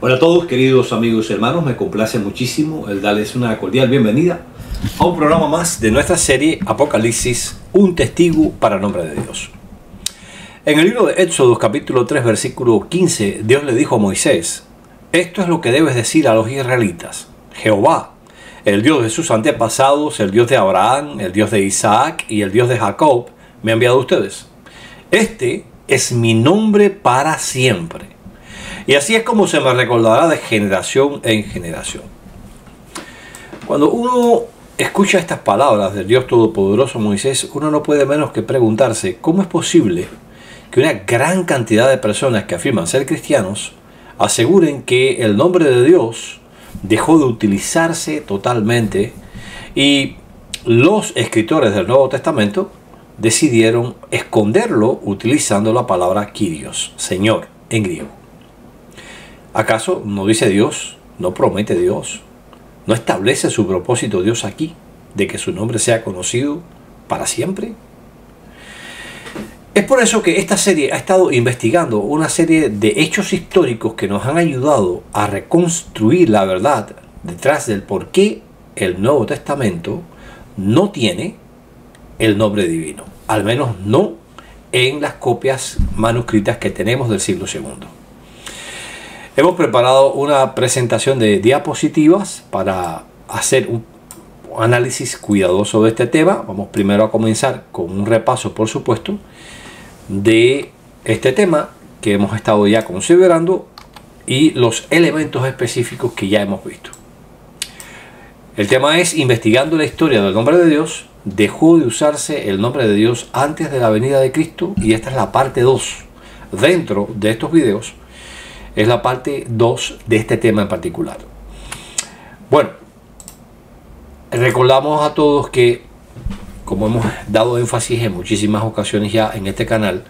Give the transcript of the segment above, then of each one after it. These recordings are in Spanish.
Hola a todos, queridos amigos y hermanos, me complace muchísimo el darles una cordial bienvenida a un programa más de nuestra serie Apocalipsis, un testigo para el nombre de Dios. En el libro de Éxodo, capítulo 3, versículo 15, Dios le dijo a Moisés: esto es lo que debes decir a los israelitas: Jehová, el Dios de sus antepasados, el Dios de Abraham, el Dios de Isaac y el Dios de Jacob, me ha enviado a ustedes. Este es mi nombre para siempre. Y así es como se me recordará de generación en generación. Cuando uno escucha estas palabras del Dios Todopoderoso Moisés, uno no puede menos que preguntarse cómo es posible que una gran cantidad de personas que afirman ser cristianos aseguren que el nombre de Dios dejó de utilizarse totalmente y los escritores del Nuevo Testamento decidieron esconderlo utilizando la palabra Kyrios, Señor, en griego. ¿Acaso no dice Dios, no promete Dios, no establece su propósito Dios aquí, de que su nombre sea conocido para siempre? Es por eso que esta serie ha estado investigando una serie de hechos históricos que nos han ayudado a reconstruir la verdad detrás del por qué el Nuevo Testamento no tiene el nombre divino, al menos no en las copias manuscritas que tenemos del siglo II. Hemos preparado una presentación de diapositivas para hacer un análisis cuidadoso de este tema. Vamos primero a comenzar con un repaso, por supuesto, de este tema que hemos estado ya considerando y los elementos específicos que ya hemos visto. El tema es: investigando la historia del nombre de Dios, dejó de usarse el nombre de Dios antes de la venida de Cristo, y esta es la parte 2 dentro de estos videos. Es la parte 2 de este tema en particular. Bueno, recordamos a todos que, como hemos dado énfasis en muchísimas ocasiones ya en este canal,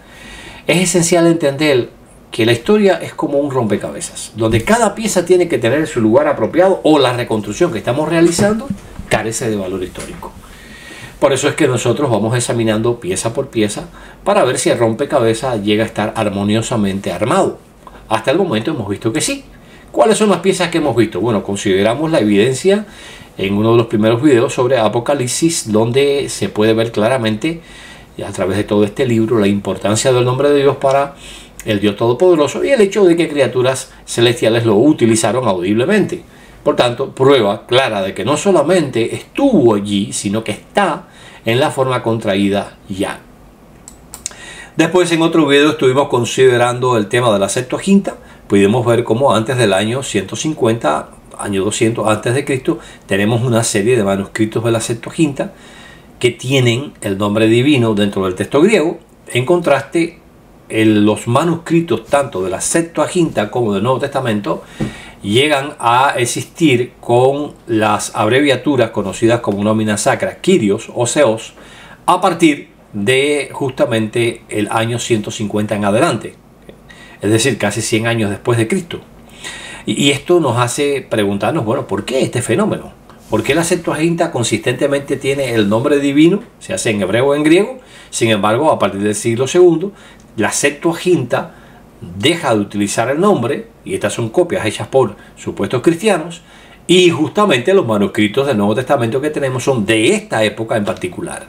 es esencial entender que la historia es como un rompecabezas, donde cada pieza tiene que tener su lugar apropiado, o la reconstrucción que estamos realizando carece de valor histórico. Por eso es que nosotros vamos examinando pieza por pieza para ver si el rompecabezas llega a estar armoniosamente armado. Hasta el momento hemos visto que sí. ¿Cuáles son las piezas que hemos visto? Bueno, consideramos la evidencia en uno de los primeros videos sobre Apocalipsis, donde se puede ver claramente, a través de todo este libro, la importancia del nombre de Dios para el Dios Todopoderoso y el hecho de que criaturas celestiales lo utilizaron audiblemente. Por tanto, prueba clara de que no solamente estuvo allí, sino que está en la forma contraída ya. Después, en otro video, estuvimos considerando el tema de la Septuaginta. Pudimos ver cómo antes del año 150, año 200 antes de Cristo, tenemos una serie de manuscritos de la Septuaginta que tienen el nombre divino dentro del texto griego. En contraste, los manuscritos tanto de la Septuaginta como del Nuevo Testamento llegan a existir con las abreviaturas conocidas como nómina sacra, Kyrios o Seos, a partir de justamente el año 150 en adelante, es decir, casi 100 años después de Cristo. Y esto nos hace preguntarnos, bueno, ¿por qué este fenómeno? ¿Por qué la Septuaginta consistentemente tiene el nombre divino, se hace en hebreo o en griego? Sin embargo, a partir del siglo II, la Septuaginta deja de utilizar el nombre, y estas son copias hechas por supuestos cristianos, y justamente los manuscritos del Nuevo Testamento que tenemos son de esta época en particular.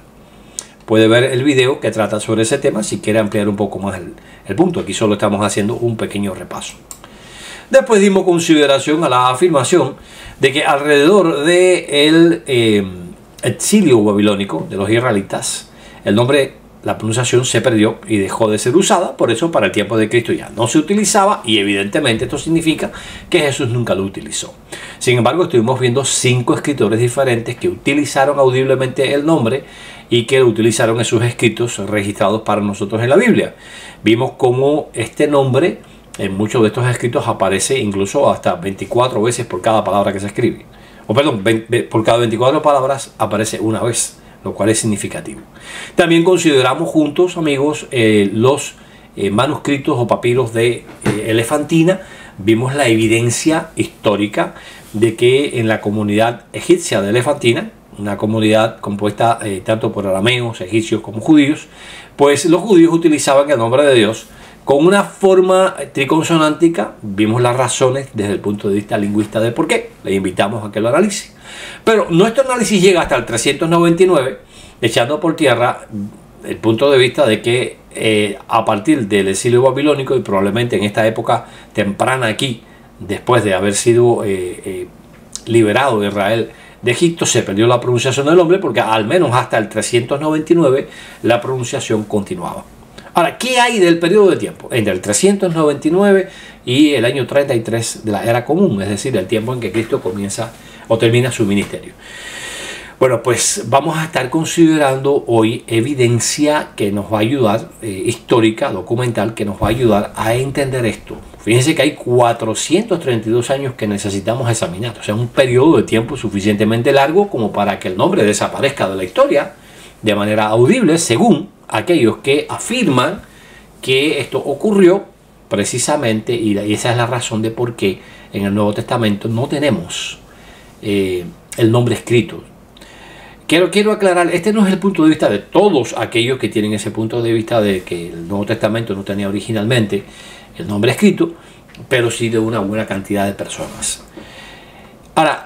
Puede ver el video que trata sobre ese tema si quiere ampliar un poco más el punto. Aquí solo estamos haciendo un pequeño repaso. Después dimos consideración a la afirmación de que alrededor del exilio babilónico de los israelitas, el nombre, la pronunciación se perdió y dejó de ser usada. Por eso para el tiempo de Cristo ya no se utilizaba, y evidentemente esto significa que Jesús nunca lo utilizó. Sin embargo, estuvimos viendo 5 escritores diferentes que utilizaron audiblemente el nombre y que lo utilizaron en sus escritos registrados para nosotros en la Biblia. Vimos cómo este nombre en muchos de estos escritos aparece incluso hasta 24 veces por cada palabra que se escribe. O perdón, por cada 24 palabras aparece una vez, lo cual es significativo. También consideramos juntos, amigos, los manuscritos o papiros de Elefantina. Vimos la evidencia histórica de que en la comunidad egipcia de Elefantina, una comunidad compuesta tanto por arameos, egipcios como judíos, pues los judíos utilizaban el nombre de Dios con una forma triconsonántica. Vimos las razones desde el punto de vista lingüista de por qué. Le invitamos a que lo analice. Pero nuestro análisis llega hasta el 399, echando por tierra el punto de vista de que a partir del exilio babilónico, y probablemente en esta época temprana aquí, después de haber sido liberado Israel de Egipto, se perdió la pronunciación del nombre, porque al menos hasta el 399 la pronunciación continuaba. Ahora, ¿qué hay del periodo de tiempo entre el 399 y el año 33 de la era común? Es decir, el tiempo en que Cristo comienza o termina su ministerio. Bueno, pues vamos a estar considerando hoy evidencia que nos va a ayudar, histórica, documental, que nos va a ayudar a entender esto. Fíjense que hay 432 años que necesitamos examinar. O sea, un periodo de tiempo suficientemente largo como para que el nombre desaparezca de la historia de manera audible, según aquellos que afirman que esto ocurrió precisamente, y esa es la razón de por qué en el Nuevo Testamento no tenemos el nombre escrito. Quiero aclarar, este no es el punto de vista de todos aquellos que tienen ese punto de vista de que el Nuevo Testamento no tenía originalmente el nombre escrito, pero sí de una buena cantidad de personas. Ahora,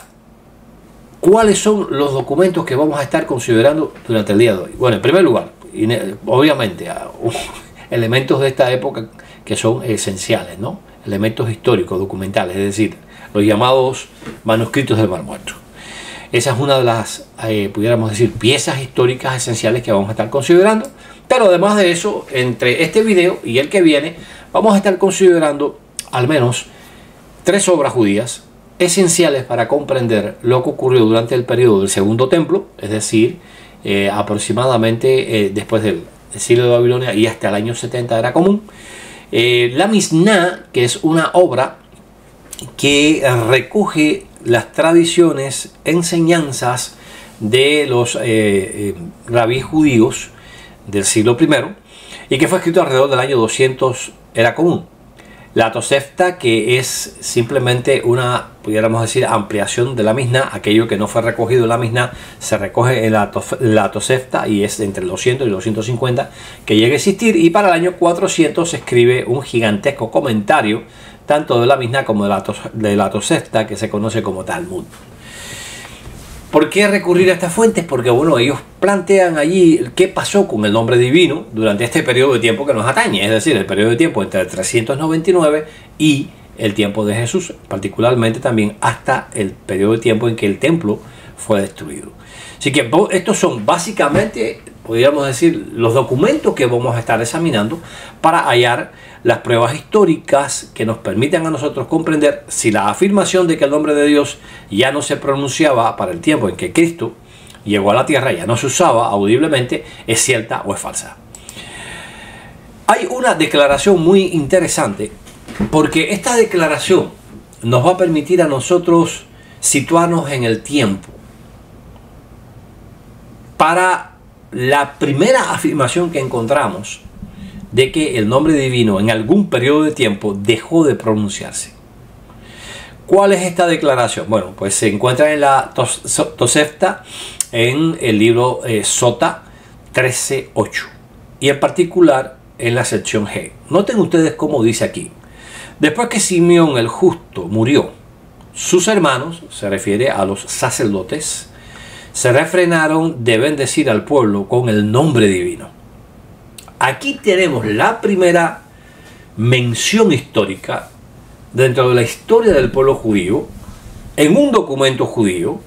¿cuáles son los documentos que vamos a estar considerando durante el día de hoy? Bueno, en primer lugar, obviamente, elementos de esta época que son esenciales, ¿no? Elementos históricos, documentales, es decir, los llamados manuscritos del Mar Muerto. Esa es una de las, pudiéramos decir, piezas históricas esenciales que vamos a estar considerando. Pero además de eso, entre este video y el que viene, vamos a estar considerando al menos 3 obras judías esenciales para comprender lo que ocurrió durante el periodo del Segundo Templo, es decir, aproximadamente después del exilio de Babilonia y hasta el año 70 era común. La Misná, que es una obra que recoge las tradiciones, enseñanzas de los rabíes judíos del siglo I y que fue escrito alrededor del año 200 era común. La Tosefta, que es simplemente una, pudiéramos decir, ampliación de la Misná. Aquello que no fue recogido en la Misná se recoge en la Tosefta y es entre el 200 y 250 que llega a existir, y para el año 400 se escribe un gigantesco comentario tanto de la Misná como de la Tosefta, que se conoce como Talmud. ¿Por qué recurrir a estas fuentes? Porque bueno, ellos plantean allí qué pasó con el nombre divino durante este periodo de tiempo que nos atañe, es decir, el periodo de tiempo entre el 399 y el tiempo de Jesús, particularmente también hasta el periodo de tiempo en que el templo fue destruido. Así que estos son básicamente, podríamos decir, los documentos que vamos a estar examinando para hallar las pruebas históricas que nos permitan a nosotros comprender si la afirmación de que el nombre de Dios ya no se pronunciaba para el tiempo en que Cristo llegó a la tierra, ya no se usaba audiblemente, es cierta o es falsa. Hay una declaración muy interesante, porque esta declaración nos va a permitir a nosotros situarnos en el tiempo para la primera afirmación que encontramos de que el nombre divino en algún periodo de tiempo dejó de pronunciarse. ¿Cuál es esta declaración? Bueno, pues se encuentra en la Tosefta, en el libro Sota 13.8, y en particular en la sección G. Noten ustedes cómo dice aquí: después que Simeón el justo murió, sus hermanos, se refiere a los sacerdotes, se refrenaron de bendecir al pueblo con el nombre divino. Aquí tenemos la primera mención histórica dentro de la historia del pueblo judío, en un documento judío,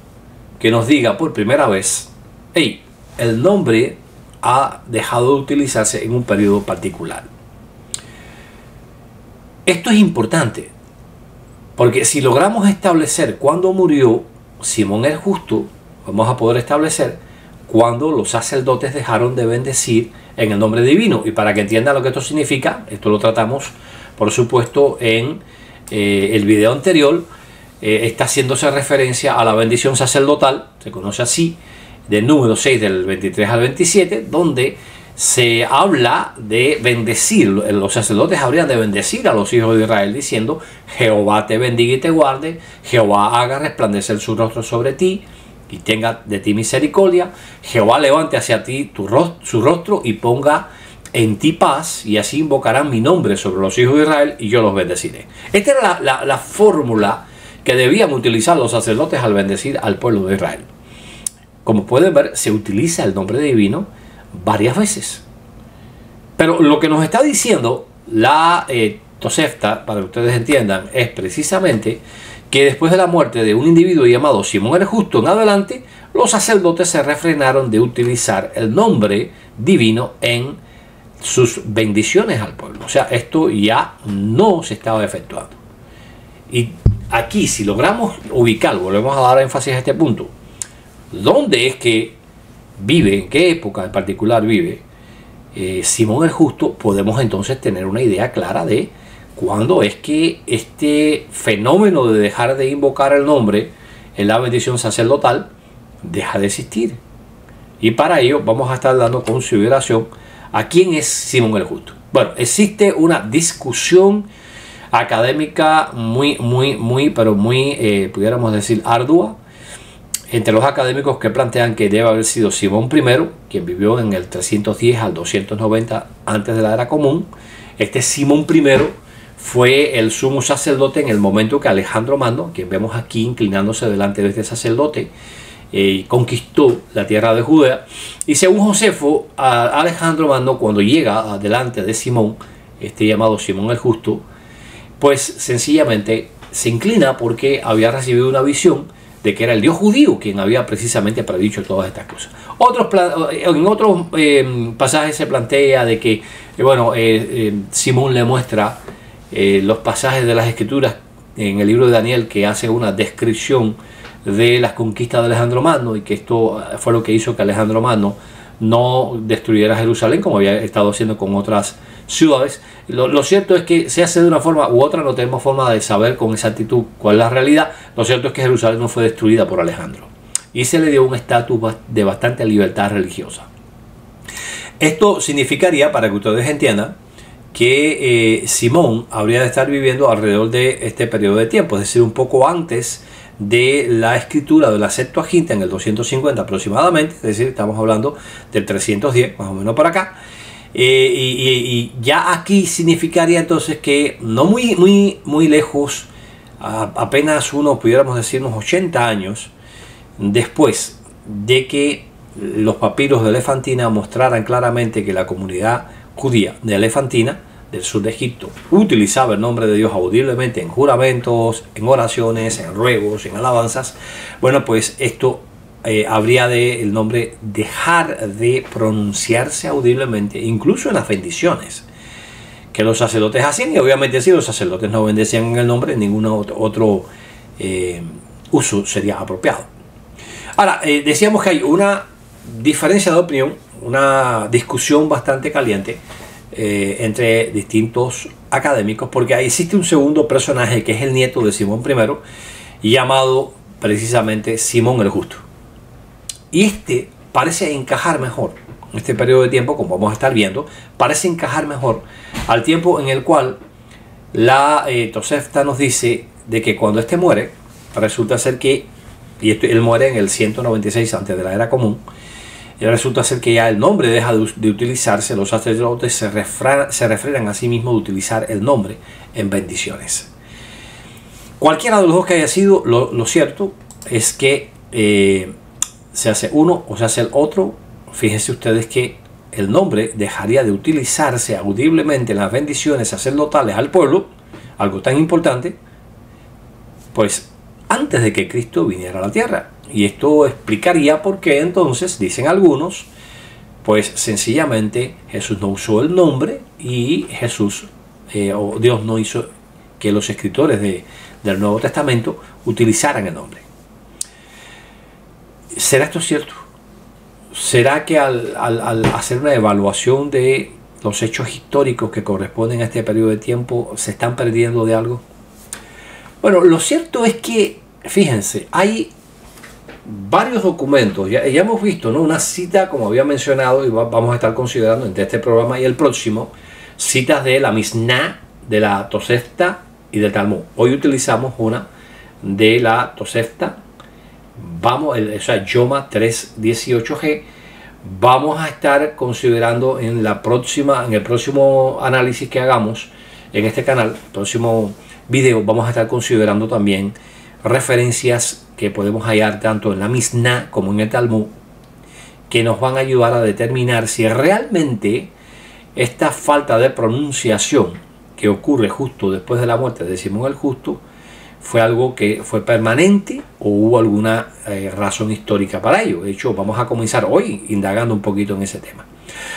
que nos diga por primera vez: hey, el nombre ha dejado de utilizarse en un periodo particular. Esto es importante, porque si logramos establecer cuándo murió Simón el justo, vamos a poder establecer cuándo los sacerdotes dejaron de bendecir en el nombre divino. Y para que entiendan lo que esto significa, esto lo tratamos, por supuesto, en el video anterior. Está haciéndose referencia a la bendición sacerdotal, se conoce así, del número 6 del 23 al 27, donde se habla de bendecir. Los sacerdotes habrían de bendecir a los hijos de Israel diciendo: Jehová te bendiga y te guarde, Jehová haga resplandecer su rostro sobre ti y tenga de ti misericordia, Jehová levante hacia ti su rostro y ponga en ti paz, y así invocarán mi nombre sobre los hijos de Israel, y yo los bendeciré. Esta era la fórmula que debían utilizar los sacerdotes al bendecir al pueblo de Israel. Como pueden ver, se utiliza el nombre divino varias veces. Pero lo que nos está diciendo la Tosefta, para que ustedes entiendan, es precisamente que después de la muerte de un individuo llamado Simón el Justo en adelante, los sacerdotes se refrenaron de utilizar el nombre divino en sus bendiciones al pueblo. O sea, esto ya no se estaba efectuando. Y aquí, si logramos ubicar, volvemos a dar énfasis a este punto, ¿dónde es que vive, en qué época en particular vive Simón el Justo? Podemos entonces tener una idea clara de cuándo es que este fenómeno de dejar de invocar el nombre en la bendición sacerdotal deja de existir. Y para ello vamos a estar dando consideración a quién es Simón el Justo. Bueno, existe una discusión académica muy, pudiéramos decir, ardua, entre los académicos que plantean que debe haber sido Simón I, quien vivió en el 310 al 290 antes de la era común. Este Simón I fue el sumo sacerdote en el momento que Alejandro Magno, quien vemos aquí inclinándose delante de este sacerdote, conquistó la tierra de Judea. Y según Josefo, Alejandro Magno, cuando llega delante de Simón, este llamado Simón el Justo, pues sencillamente se inclina porque había recibido una visión de que era el Dios judío quien había precisamente predicho todas estas cosas. En otros pasajes se plantea de que Simón le muestra los pasajes de las Escrituras en el libro de Daniel, que hace una descripción de las conquistas de Alejandro Magno, y que esto fue lo que hizo que Alejandro Magno no destruyera Jerusalén como había estado haciendo con otras ciudades. Lo cierto es que se hace de una forma u otra, no tenemos forma de saber con exactitud cuál es la realidad. Lo cierto es que Jerusalén no fue destruida por Alejandro y se le dio un estatus de bastante libertad religiosa. Esto significaría, para que ustedes entiendan, que Simón habría de estar viviendo alrededor de este periodo de tiempo, es decir, un poco antes de la escritura de la Septuaginta en el 250 aproximadamente, es decir, estamos hablando del 310 más o menos por acá. Y ya aquí significaría entonces que no muy lejos, apenas pudiéramos decir unos 80 años después de que los papiros de Elefantina mostraran claramente que la comunidad judía de Elefantina, del sur de Egipto, utilizaba el nombre de Dios audiblemente en juramentos, en oraciones, en ruegos, en alabanzas. Bueno, pues esto habría el nombre dejar de pronunciarse audiblemente, incluso en las bendiciones que los sacerdotes hacían. Y obviamente si los sacerdotes no bendecían en el nombre, ningún otro uso sería apropiado. Ahora, decíamos que hay una diferencia de opinión, una discusión bastante caliente entre distintos académicos, porque ahí existe un segundo personaje que es el nieto de Simón I, llamado precisamente Simón el Justo. Y este parece encajar mejor, en este periodo de tiempo, como vamos a estar viendo, parece encajar mejor al tiempo en el cual la Tosefta nos dice de que cuando este muere, resulta ser que, él muere en el 196 antes de la era común, y resulta ser que ya el nombre deja de utilizarse, los sacerdotes se refrenan a sí mismos de utilizar el nombre en bendiciones. Cualquiera de los dos que haya sido, lo cierto es que se hace uno o se hace el otro. Fíjense ustedes que el nombre dejaría de utilizarse audiblemente en las bendiciones sacerdotales al pueblo, algo tan importante, pues antes de que Cristo viniera a la tierra. Y esto explicaría por qué entonces, dicen algunos, pues sencillamente Jesús no usó el nombre y Dios no hizo que los escritores del Nuevo Testamento utilizaran el nombre. ¿Será esto cierto? ¿Será que al hacer una evaluación de los hechos históricos que corresponden a este periodo de tiempo se están perdiendo de algo? Bueno, lo cierto es que, fíjense, hay varios documentos, ya hemos visto, ¿no? Una cita, como había mencionado, y vamos a estar considerando entre este programa y el próximo, citas de la Mishnah, de la Tosefta y del Talmud. Hoy utilizamos una de la Tosefta, Yoma 318G, vamos a estar considerando en el próximo análisis que hagamos en este canal, próximo video, vamos a estar considerando también referencias que podemos hallar tanto en la Mishnah como en el Talmud, que nos van a ayudar a determinar si realmente esta falta de pronunciación que ocurre justo después de la muerte de Simón el Justo fue algo que fue permanente o hubo alguna razón histórica para ello. De hecho, vamos a comenzar hoy indagando un poquito en ese tema.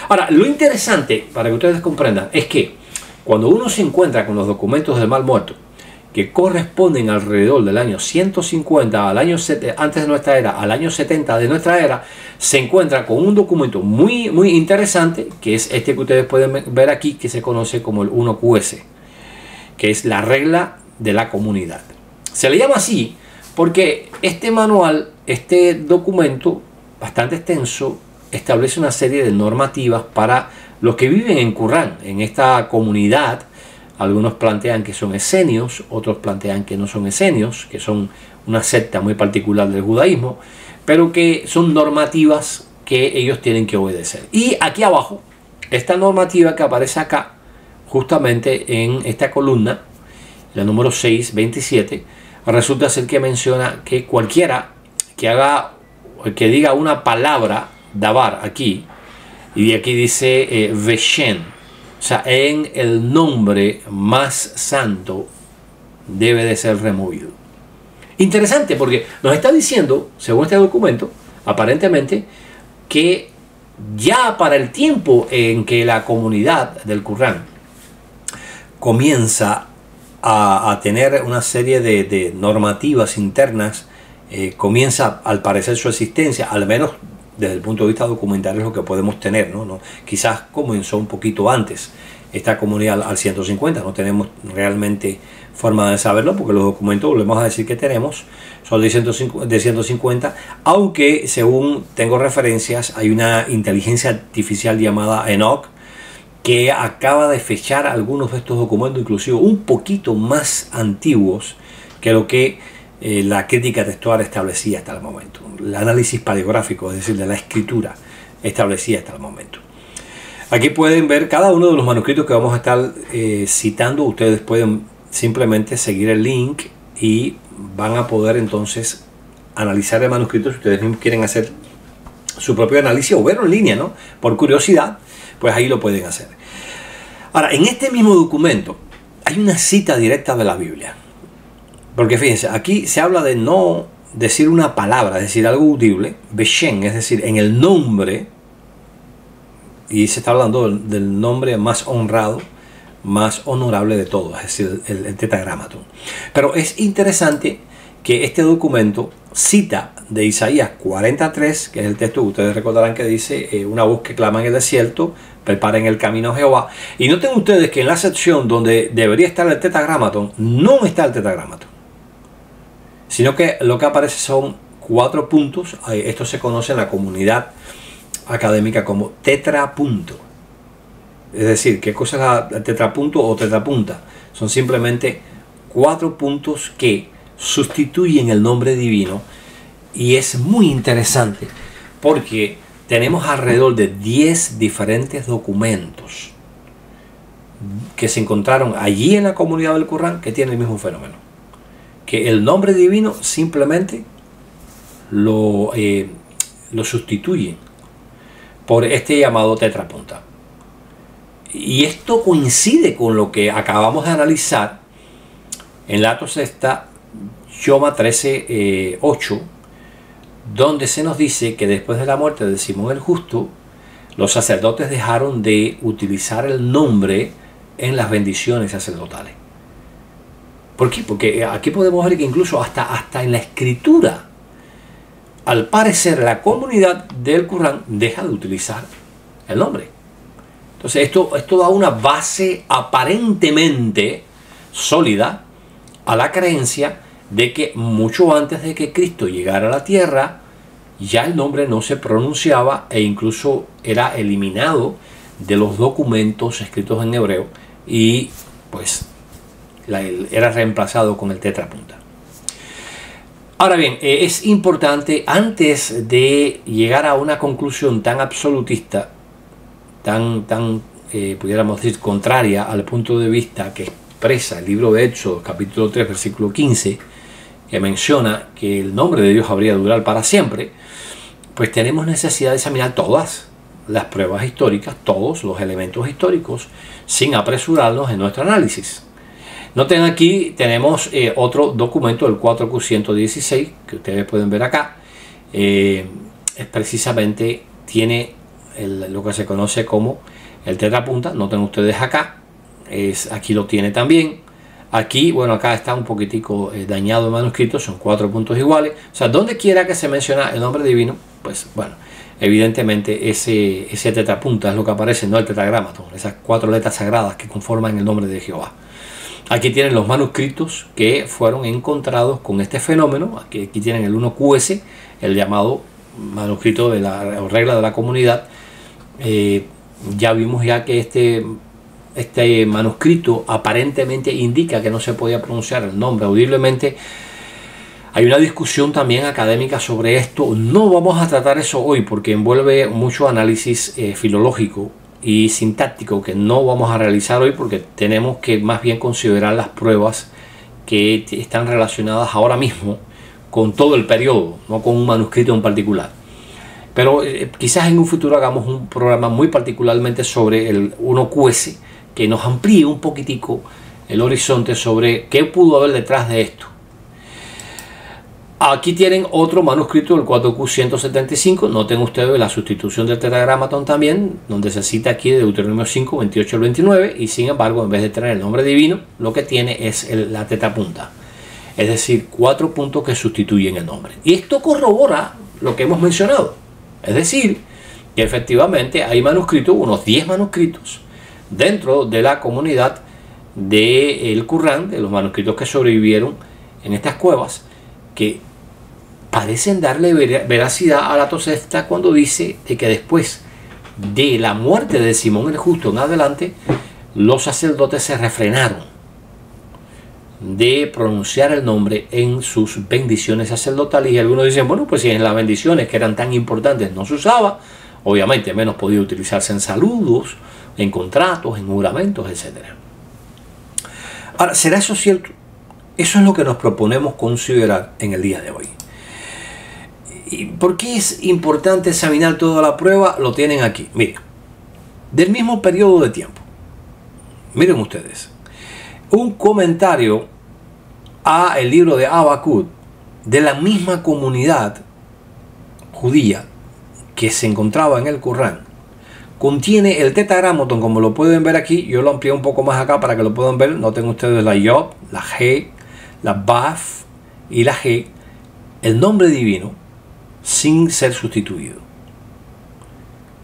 Ahora, lo interesante, para que ustedes comprendan, es que cuando uno se encuentra con los documentos del Mar Muerto, que corresponden alrededor del año 150 al año antes de nuestra era, al año 70 de nuestra era, se encuentra con un documento muy interesante, que es este que ustedes pueden ver aquí, que se conoce como el 1QS, que es la regla de la comunidad. Se le llama así porque este manual, este documento bastante extenso, establece una serie de normativas para los que viven en Qurán, en esta comunidad. Algunos plantean que son esenios, otros plantean que no son esenios, que son una secta muy particular del judaísmo, pero que son normativas que ellos tienen que obedecer. Y aquí abajo, esta normativa que aparece acá, justamente en esta columna, la número 627, resulta ser que menciona que cualquiera que diga una palabra, davar, aquí, y aquí dice Veshen, o sea, en el nombre más santo debe de ser removido. Interesante, porque nos está diciendo, según este documento, aparentemente, que ya para el tiempo en que la comunidad del Qurán comienza a tener una serie de normativas internas, comienza al parecer su existencia, al menos desde el punto de vista documental es lo que podemos tener, ¿no? Quizás comenzó un poquito antes esta comunidad al 150, no tenemos realmente forma de saberlo porque los documentos, volvemos a decir que tenemos, son de 150, aunque según tengo referencias hay una inteligencia artificial llamada Enoch que acaba de fechar algunos de estos documentos, inclusive un poquito más antiguos que lo que la crítica textual establecía hasta el momento. El análisis paleográfico, es decir, de la escritura, establecía hasta el momento. Aquí pueden ver cada uno de los manuscritos que vamos a estar citando. Ustedes pueden simplemente seguir el link y van a poder entonces analizar el manuscrito si ustedes quieren hacer su propio análisis o verlo en línea, ¿no? Por curiosidad, pues ahí lo pueden hacer. Ahora, en este mismo documento hay una cita directa de la Biblia. Porque fíjense, aquí se habla de no decir una palabra, es decir, algo audible, Beshen, es decir, en el nombre, y se está hablando del nombre más honrado, más honorable de todos, es decir, el tetragramaton. Pero es interesante que este documento cita de Isaías 43, que es el texto que ustedes recordarán que dice, una voz que clama en el desierto, preparen el camino a Jehová. Y noten ustedes que en la sección donde debería estar el tetragramaton, no está el tetragramaton, sino que lo que aparece son 4 puntos. Esto se conoce en la comunidad académica como tetrapunto. Es decir, ¿qué cosa es el tetrapunto o tetrapunta? Son simplemente 4 puntos que sustituyen el nombre divino, y es muy interesante porque tenemos alrededor de 10 diferentes documentos que se encontraron allí en la comunidad del Corán que tienen el mismo fenómeno, que el nombre divino simplemente lo sustituyen por este llamado tetrapunta. Y esto coincide con lo que acabamos de analizar en la Tosefta Yoma 13:8, donde se nos dice que después de la muerte de Simón el Justo, los sacerdotes dejaron de utilizar el nombre en las bendiciones sacerdotales. ¿Por qué? Porque aquí podemos ver que incluso hasta en la escritura, al parecer, la comunidad del Corán deja de utilizar el nombre. Entonces esto da una base aparentemente sólida a la creencia de que mucho antes de que Cristo llegara a la tierra, ya el nombre no se pronunciaba e incluso era eliminado de los documentos escritos en hebreo y pues era reemplazado con el tetrapunta. Ahora bien, es importante, antes de llegar a una conclusión tan absolutista, pudiéramos decir, contraria al punto de vista que expresa el libro de Éxodo, capítulo 3, versículo 15, que menciona que el nombre de Dios habría de durar para siempre, pues tenemos necesidad de examinar todas las pruebas históricas, todos los elementos históricos, sin apresurarnos en nuestro análisis. Noten aquí, tenemos otro documento, el 4Q116, que ustedes pueden ver acá. Es precisamente, tiene lo que se conoce como el tetrapunta. Noten ustedes acá, aquí lo tiene también. Aquí, bueno, acá está un poquitico dañado el manuscrito, son 4 puntos iguales. O sea, donde quiera que se menciona el nombre divino, pues bueno, evidentemente ese tetrapunta es lo que aparece, no el tetragramaton, esas 4 letras sagradas que conforman el nombre de Jehová. Aquí tienen los manuscritos que fueron encontrados con este fenómeno. Aquí tienen el 1QS, el llamado manuscrito de la regla de la comunidad. Ya vimos ya que este manuscrito aparentemente indica que no se podía pronunciar el nombre audiblemente. Hay una discusión también académica sobre esto. No vamos a tratar eso hoy porque envuelve mucho análisis filológico y sintáctico que no vamos a realizar hoy, porque tenemos que más bien considerar las pruebas que están relacionadas ahora mismo con todo el periodo, no con un manuscrito en particular. Pero quizás en un futuro hagamos un programa muy particularmente sobre el 1QS, que nos amplíe un poquitico el horizonte sobre qué pudo haber detrás de esto. Aquí tienen otro manuscrito, el 4Q175. Noten ustedes la sustitución del tetragramaton también, donde se cita aquí de Deuteronomio 5, 28 al 29, y sin embargo, en vez de tener el nombre divino, lo que tiene es la tetrapunta. Es decir, 4 puntos que sustituyen el nombre. Y esto corrobora lo que hemos mencionado. Es decir, que efectivamente hay manuscritos, unos 10 manuscritos, dentro de la comunidad del Qur'án, de los manuscritos que sobrevivieron en estas cuevas, que parecen darle veracidad a la Tosefta cuando dice de que después de la muerte de Simón el Justo en adelante, los sacerdotes se refrenaron de pronunciar el nombre en sus bendiciones sacerdotales. Y algunos dicen, bueno, pues si en las bendiciones que eran tan importantes no se usaba, obviamente menos podía utilizarse en saludos, en contratos, en juramentos, etc. Ahora, ¿será eso cierto? Eso es lo que nos proponemos considerar en el día de hoy. ¿Y por qué es importante examinar toda la prueba? Lo tienen aquí. Miren, del mismo periodo de tiempo. Miren ustedes. Un comentario a el libro de Habacuc de la misma comunidad judía que se encontraba en el Corán contiene el tetragramaton, como lo pueden ver aquí. Yo lo amplié un poco más acá para que lo puedan ver. Noten ustedes la Yod, la G, la Baf y la G, el nombre divino sin ser sustituido.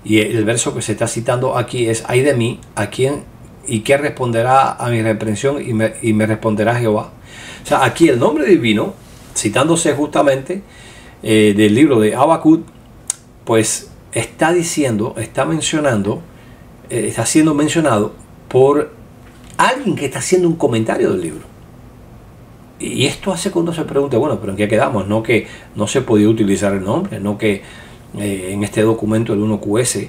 Y el verso que se está citando aquí es: ay de mí, ¿a quién y qué responderá a mi reprensión? Y me responderá Jehová. O sea, aquí el nombre divino, citándose justamente del libro de Habacuc, pues está diciendo, está mencionando, está siendo mencionado por alguien que está haciendo un comentario del libro. Y esto hace que uno se pregunte, bueno, pero ¿en qué quedamos? No que no se podía utilizar el nombre, no que en este documento el 1QS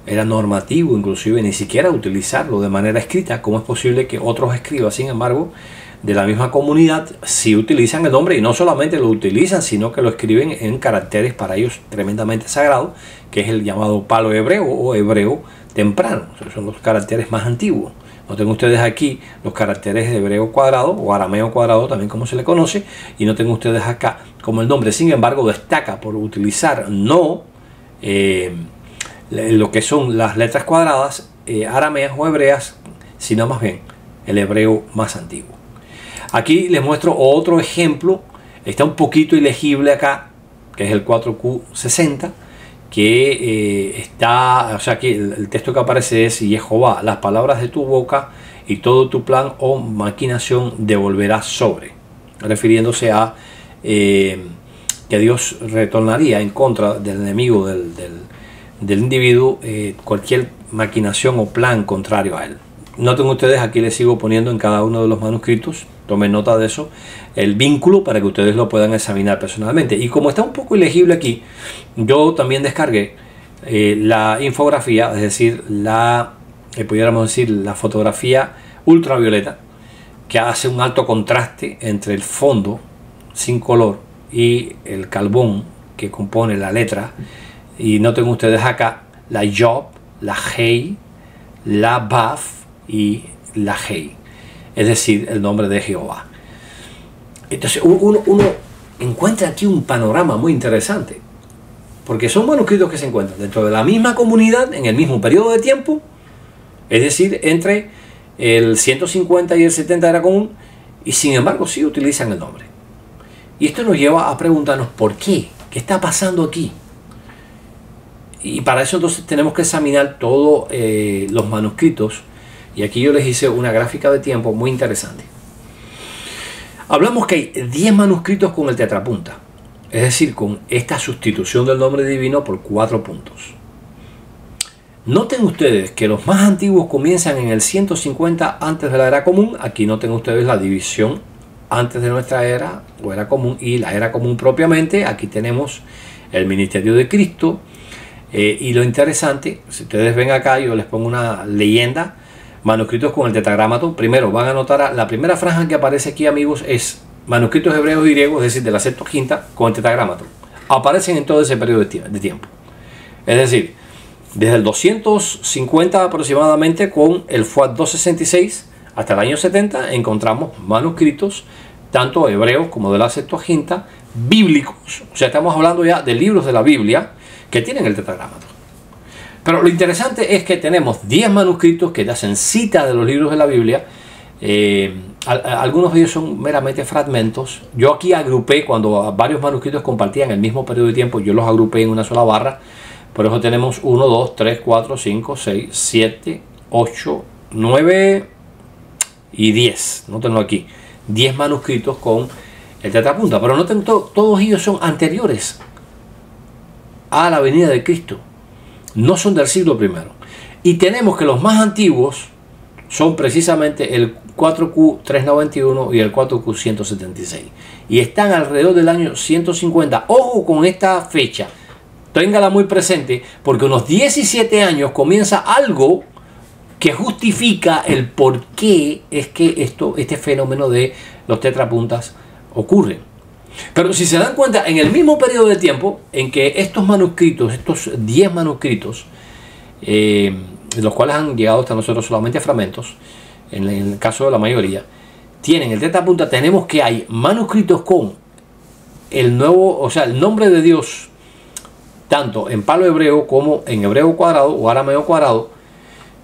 era normativo, inclusive ni siquiera utilizarlo de manera escrita. ¿Cómo es posible que otros escribas, sin embargo, de la misma comunidad, sí utilizan el nombre, y no solamente lo utilizan, sino que lo escriben en caracteres para ellos tremendamente sagrados, que es el llamado palo hebreo o hebreo temprano? O sea, son los caracteres más antiguos. Noten ustedes aquí los caracteres de hebreo cuadrado o arameo cuadrado, también como se le conoce, y noten ustedes acá como el nombre, sin embargo, destaca por utilizar no lo que son las letras cuadradas arameas o hebreas, sino más bien el hebreo más antiguo. Aquí les muestro otro ejemplo, está un poquito ilegible acá, que es el 4Q60, que está, o sea, que el texto que aparece es: y Jehová, las palabras de tu boca y todo tu plan o maquinación devolverás sobre, refiriéndose a que Dios retornaría en contra del enemigo del individuo cualquier maquinación o plan contrario a él. Noten ustedes, aquí les sigo poniendo en cada uno de los manuscritos, tomen nota de eso, el vínculo para que ustedes lo puedan examinar personalmente. Y como está un poco ilegible aquí, yo también descargué la infografía, es decir, pudiéramos decir la fotografía ultravioleta, que hace un alto contraste entre el fondo sin color y el carbón que compone la letra. Y noten ustedes acá la Job, la Hei, la Baf y la Hei, es decir, el nombre de Jehová. Entonces uno encuentra aquí un panorama muy interesante, porque son manuscritos que se encuentran dentro de la misma comunidad en el mismo periodo de tiempo, es decir, entre el 150 y el 70 era común, y sin embargo sí utilizan el nombre. Y esto nos lleva a preguntarnos por qué, qué está pasando aquí. Y para eso entonces tenemos que examinar todos los manuscritos, y aquí yo les hice una gráfica de tiempo muy interesante. Hablamos que hay 10 manuscritos con el tetrapunta, es decir, con esta sustitución del nombre divino por 4 puntos. Noten ustedes que los más antiguos comienzan en el 150 antes de la era común. Aquí noten ustedes la división antes de nuestra era o era común y la era común propiamente. Aquí tenemos el ministerio de Cristo. Y lo interesante, si ustedes ven acá, yo les pongo una leyenda, manuscritos con el tetragramaton. Primero van a notar, la primera franja que aparece aquí, amigos, es manuscritos hebreos y griegos, es decir, de la Septuaginta con el tetragramaton. Aparecen en todo ese periodo de tiempo. Es decir, desde el 250 aproximadamente con el FUAT 266 hasta el año 70 encontramos manuscritos, tanto hebreos como de la Septuaginta, bíblicos. O sea, estamos hablando ya de libros de la Biblia que tienen el tetragramaton. Pero lo interesante es que tenemos 10 manuscritos que hacen cita de los libros de la Biblia. Algunos de ellos son meramente fragmentos. Yo aquí agrupé, cuando varios manuscritos compartían el mismo periodo de tiempo, yo los agrupé en una sola barra. Por eso tenemos 1, 2, 3, 4, 5, 6, 7, 8, 9 y 10. Nótenlo aquí. 10 manuscritos con el tetrapunta. Pero noten, todos ellos son anteriores a la venida de Cristo. No son del siglo I. Y tenemos que los más antiguos son precisamente el 4Q391 y el 4Q176. Y están alrededor del año 150. Ojo con esta fecha. Téngala muy presente, porque unos 17 años comienza algo que justifica el por qué es que este fenómeno de los tetrapuntas ocurre. Pero si se dan cuenta, en el mismo periodo de tiempo en que estos manuscritos, estos 10 manuscritos, de los cuales han llegado hasta nosotros solamente fragmentos, en el caso de la mayoría, tienen el tetrapunta, tenemos que hay manuscritos con el nuevo, o sea, el nombre de Dios, tanto en palo hebreo como en hebreo cuadrado o arameo cuadrado.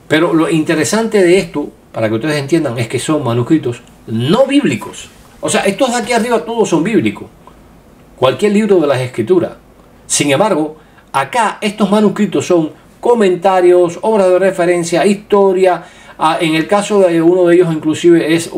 Pero lo interesante de esto, para que ustedes entiendan, es que son manuscritos no bíblicos. O sea, estos de aquí arriba todos son bíblicos, cualquier libro de las escrituras. Sin embargo, acá estos manuscritos son comentarios, obras de referencia, historia. En el caso de uno de ellos inclusive es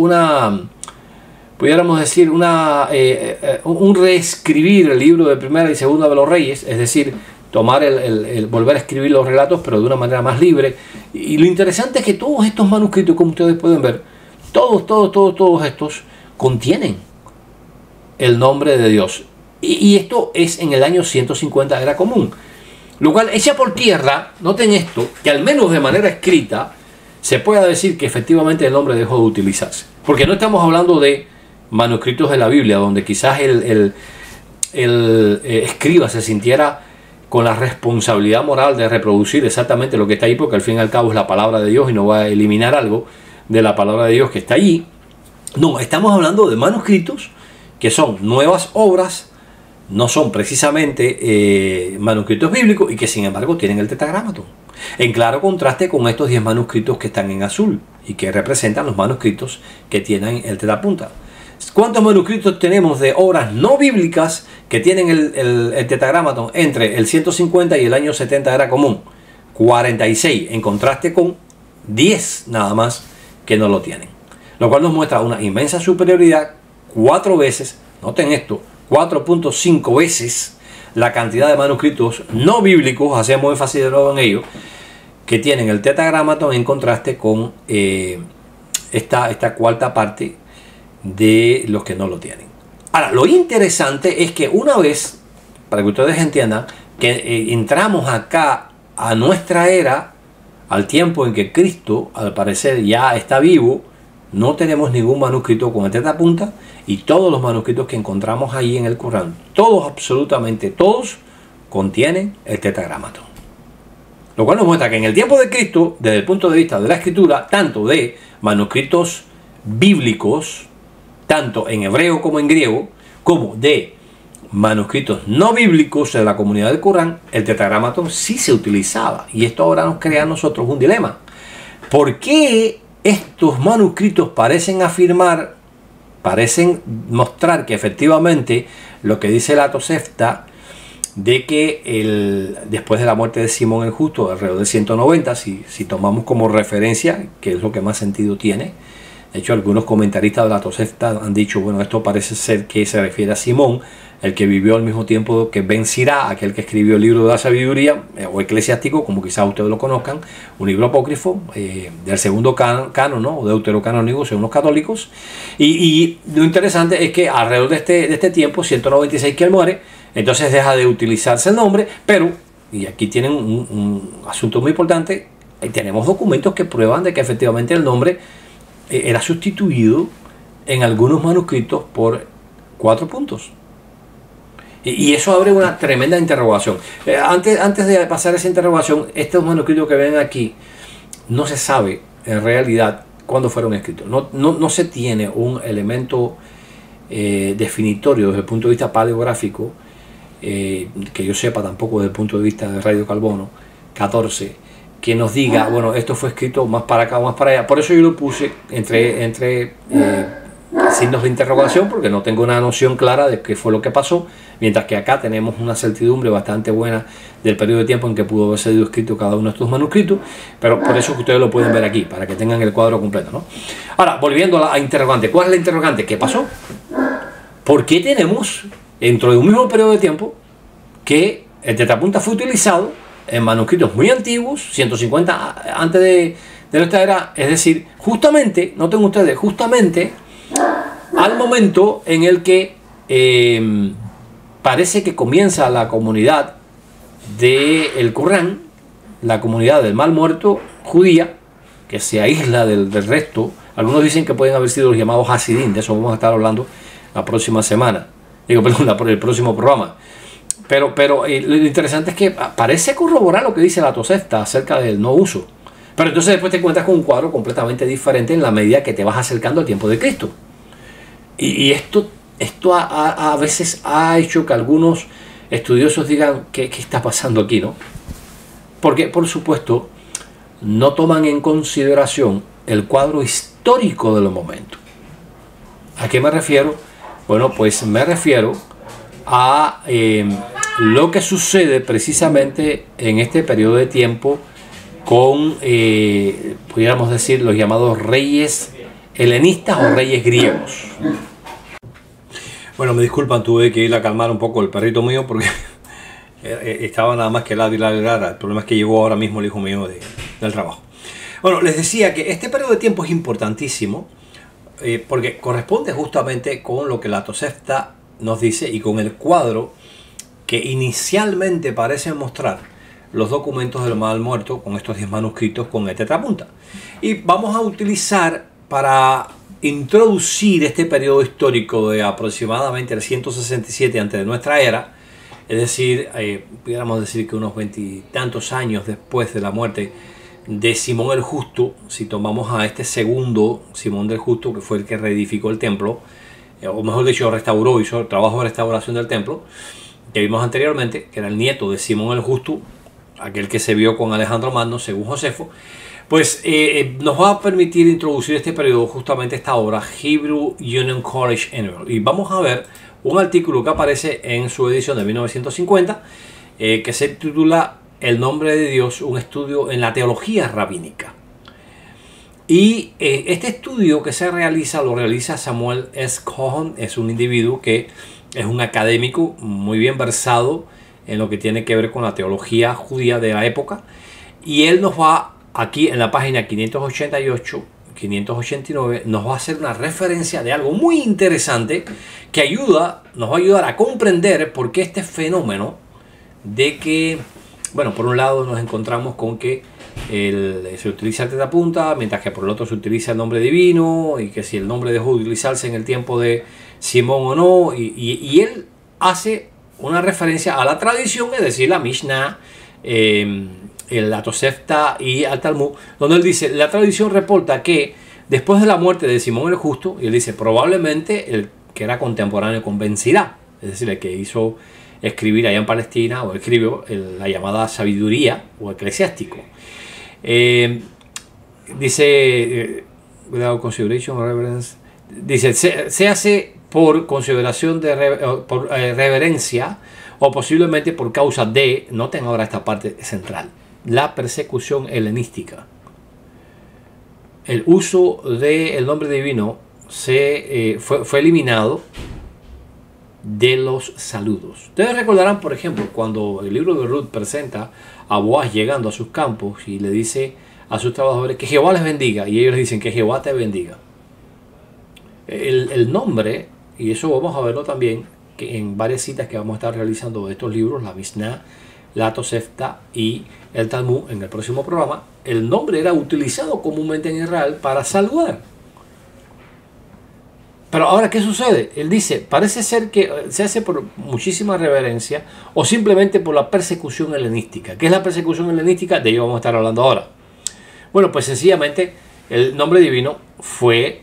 pudiéramos decir, un reescribir el libro de Primera y Segunda de los Reyes, es decir, tomar el volver a escribir los relatos, pero de una manera más libre. Y lo interesante es que todos estos manuscritos, como ustedes pueden ver, todos estos contienen el nombre de Dios. Y esto es en el año 150 era común. Lo cual echa por tierra, noten esto, que al menos de manera escrita se pueda decir que efectivamente el nombre dejó de utilizarse. Porque no estamos hablando de manuscritos de la Biblia, donde quizás el escriba se sintiera con la responsabilidad moral de reproducir exactamente lo que está ahí, porque al fin y al cabo es la palabra de Dios y no va a eliminar algo de la palabra de Dios que está allí. No, estamos hablando de manuscritos que son nuevas obras, no son precisamente manuscritos bíblicos y que sin embargo tienen el tetragramaton. En claro contraste con estos 10 manuscritos que están en azul y que representan los manuscritos que tienen el tetrapunta. ¿Cuántos manuscritos tenemos de obras no bíblicas que tienen el tetragramaton entre el 150 y el año 70 era común? 46, en contraste con 10 nada más que no lo tienen. Lo cual nos muestra una inmensa superioridad, 4 veces, noten esto, 4.5 veces la cantidad de manuscritos no bíblicos, hacemos énfasis de nuevo en ello, que tienen el Tetragrámaton en contraste con esta cuarta parte de los que no lo tienen. Ahora, lo interesante es que una vez, para que ustedes entiendan, que entramos acá a nuestra era, al tiempo en que Cristo, al parecer, ya está vivo, no tenemos ningún manuscrito con el tetrapunta, y todos los manuscritos que encontramos ahí en el Corán, todos, absolutamente todos, contienen el Tetragrámaton. Lo cual nos muestra que en el tiempo de Cristo, desde el punto de vista de la escritura, tanto de manuscritos bíblicos, tanto en hebreo como en griego, como de manuscritos no bíblicos de la comunidad del Corán, el Tetragrámaton sí se utilizaba. Y esto ahora nos crea a nosotros un dilema. ¿Por qué estos manuscritos parecen afirmar, parecen mostrar que efectivamente lo que dice la Tosefta, de que después de la muerte de Simón el Justo, alrededor de 190, si tomamos como referencia, que es lo que más sentido tiene? De hecho, algunos comentaristas de la Tosefta han dicho, bueno, esto parece ser que se refiere a Simón, el que vivió al mismo tiempo que Ben Sirá, aquel que escribió el libro de la sabiduría, o eclesiástico, como quizás ustedes lo conozcan, un libro apócrifo del segundo canon, ¿no? O deuterocanónico, según los católicos. Y lo interesante es que alrededor de este tiempo, 196 que él muere, entonces deja de utilizarse el nombre, pero, y aquí tienen un asunto muy importante, tenemos documentos que prueban de que efectivamente el nombre era sustituido en algunos manuscritos por 4 puntos. Y eso abre una tremenda interrogación. Antes de pasar esa interrogación, estos manuscritos que ven aquí, no se sabe en realidad cuándo fueron escritos. No se tiene un elemento definitorio desde el punto de vista paleográfico, que yo sepa tampoco desde el punto de vista de radiocarbono 14, que nos diga, bueno, esto fue escrito más para acá o más para allá. Por eso yo lo puse entre signos de interrogación, porque no tengo una noción clara de qué fue lo que pasó, mientras que acá tenemos una certidumbre bastante buena del periodo de tiempo en que pudo haber sido escrito cada uno de estos manuscritos, pero por eso que ustedes lo pueden ver aquí, para que tengan el cuadro completo, ¿no? Ahora, volviendo a la interrogante, ¿cuál es la interrogante? ¿Qué pasó? ¿Por qué tenemos, dentro de un mismo periodo de tiempo, que el tetrapunta fue utilizado en manuscritos muy antiguos, 150 antes de nuestra era? Es decir, justamente, noten ustedes, justamente al momento en el que parece que comienza la comunidad del Corán, la comunidad del mal muerto judía, que se aísla del resto. Algunos dicen que pueden haber sido los llamados Hasidín, de eso vamos a estar hablando la próxima semana, por el próximo programa. Pero lo interesante es que parece corroborar lo que dice la Tosefta acerca del no uso. Pero entonces después te encuentras con un cuadro completamente diferente en la medida que te vas acercando al tiempo de Cristo. Y esto a veces ha hecho que algunos estudiosos digan, ¿qué está pasando aquí, no? Porque, por supuesto, no toman en consideración el cuadro histórico de los momentos. ¿A qué me refiero? Bueno, pues me refiero a lo que sucede precisamente en este periodo de tiempo con, pudiéramos decir, los llamados reyes helenistas o reyes griegos. Bueno, me disculpan, tuve que ir a calmar un poco el perrito mío porque estaba nada más que ladrar. El problema es que llegó ahora mismo el hijo mío del trabajo. Bueno, les decía que este periodo de tiempo es importantísimo porque corresponde justamente con lo que la Tosefta nos dice y con el cuadro que inicialmente parece mostrar los documentos del mal muerto con estos 10 manuscritos con el tetrapunta. Y vamos a utilizar para introducir este periodo histórico de aproximadamente el 167 antes de nuestra era, es decir, pudiéramos decir que unos 20 y tantos años después de la muerte de Simón el Justo, si tomamos a este segundo Simón del Justo, que fue el que reedificó el templo, o mejor dicho, restauró, hizo el trabajo de restauración del templo, que vimos anteriormente, que era el nieto de Simón el Justo, aquel que se vio con Alejandro Magno, según Josefo. Pues nos va a permitir introducir este periodo justamente esta obra, Hebrew Union College Annual. Y vamos a ver un artículo que aparece en su edición de 1950, que se titula El nombre de Dios, un estudio en la teología rabínica. Y este estudio que se realiza, lo realiza Samuel S. Cohen, es un individuo que es un académico muy bien versado en lo que tiene que ver con la teología judía de la época. Y él nos va, aquí en la página 588, 589, nos va a hacer una referencia de algo muy interesante que nos va a ayudar a comprender por qué este fenómeno de que, bueno, por un lado nos encontramos con que se utiliza el tetrapunta, mientras que por el otro se utiliza el nombre divino, y que si el nombre dejó de utilizarse en el tiempo de Simón o no, y él hace una referencia a la tradición, es decir, la Mishnah, la Tosefta y al Talmud, donde él dice, la tradición reporta que después de la muerte de Simón el Justo, y él dice, probablemente el que era contemporáneo con Ben Sirá, es decir, el que hizo escribir allá en Palestina, o escribió la llamada sabiduría o eclesiástico. Dice, without consideration or reverence, dice, se hace por consideración de reverencia, o posiblemente por causa de, noten ahora esta parte central, la persecución helenística. El uso del nombre divino fue eliminado de los saludos. Ustedes recordarán, por ejemplo, cuando el libro de Ruth presenta a Boaz llegando a sus campos y le dice a sus trabajadores que Jehová les bendiga, y ellos le dicen que Jehová te bendiga. El nombre, y eso vamos a verlo también que en varias citas que vamos a estar realizando de estos libros, la Mishnah, la Tosefta y el Talmud, en el próximo programa, el nombre era utilizado comúnmente en Israel para saludar. Pero ahora, ¿qué sucede? Él dice, parece ser que se hace por muchísima reverencia o simplemente por la persecución helenística. ¿Qué es la persecución helenística? De ello vamos a estar hablando ahora. Bueno, pues sencillamente el nombre divino fue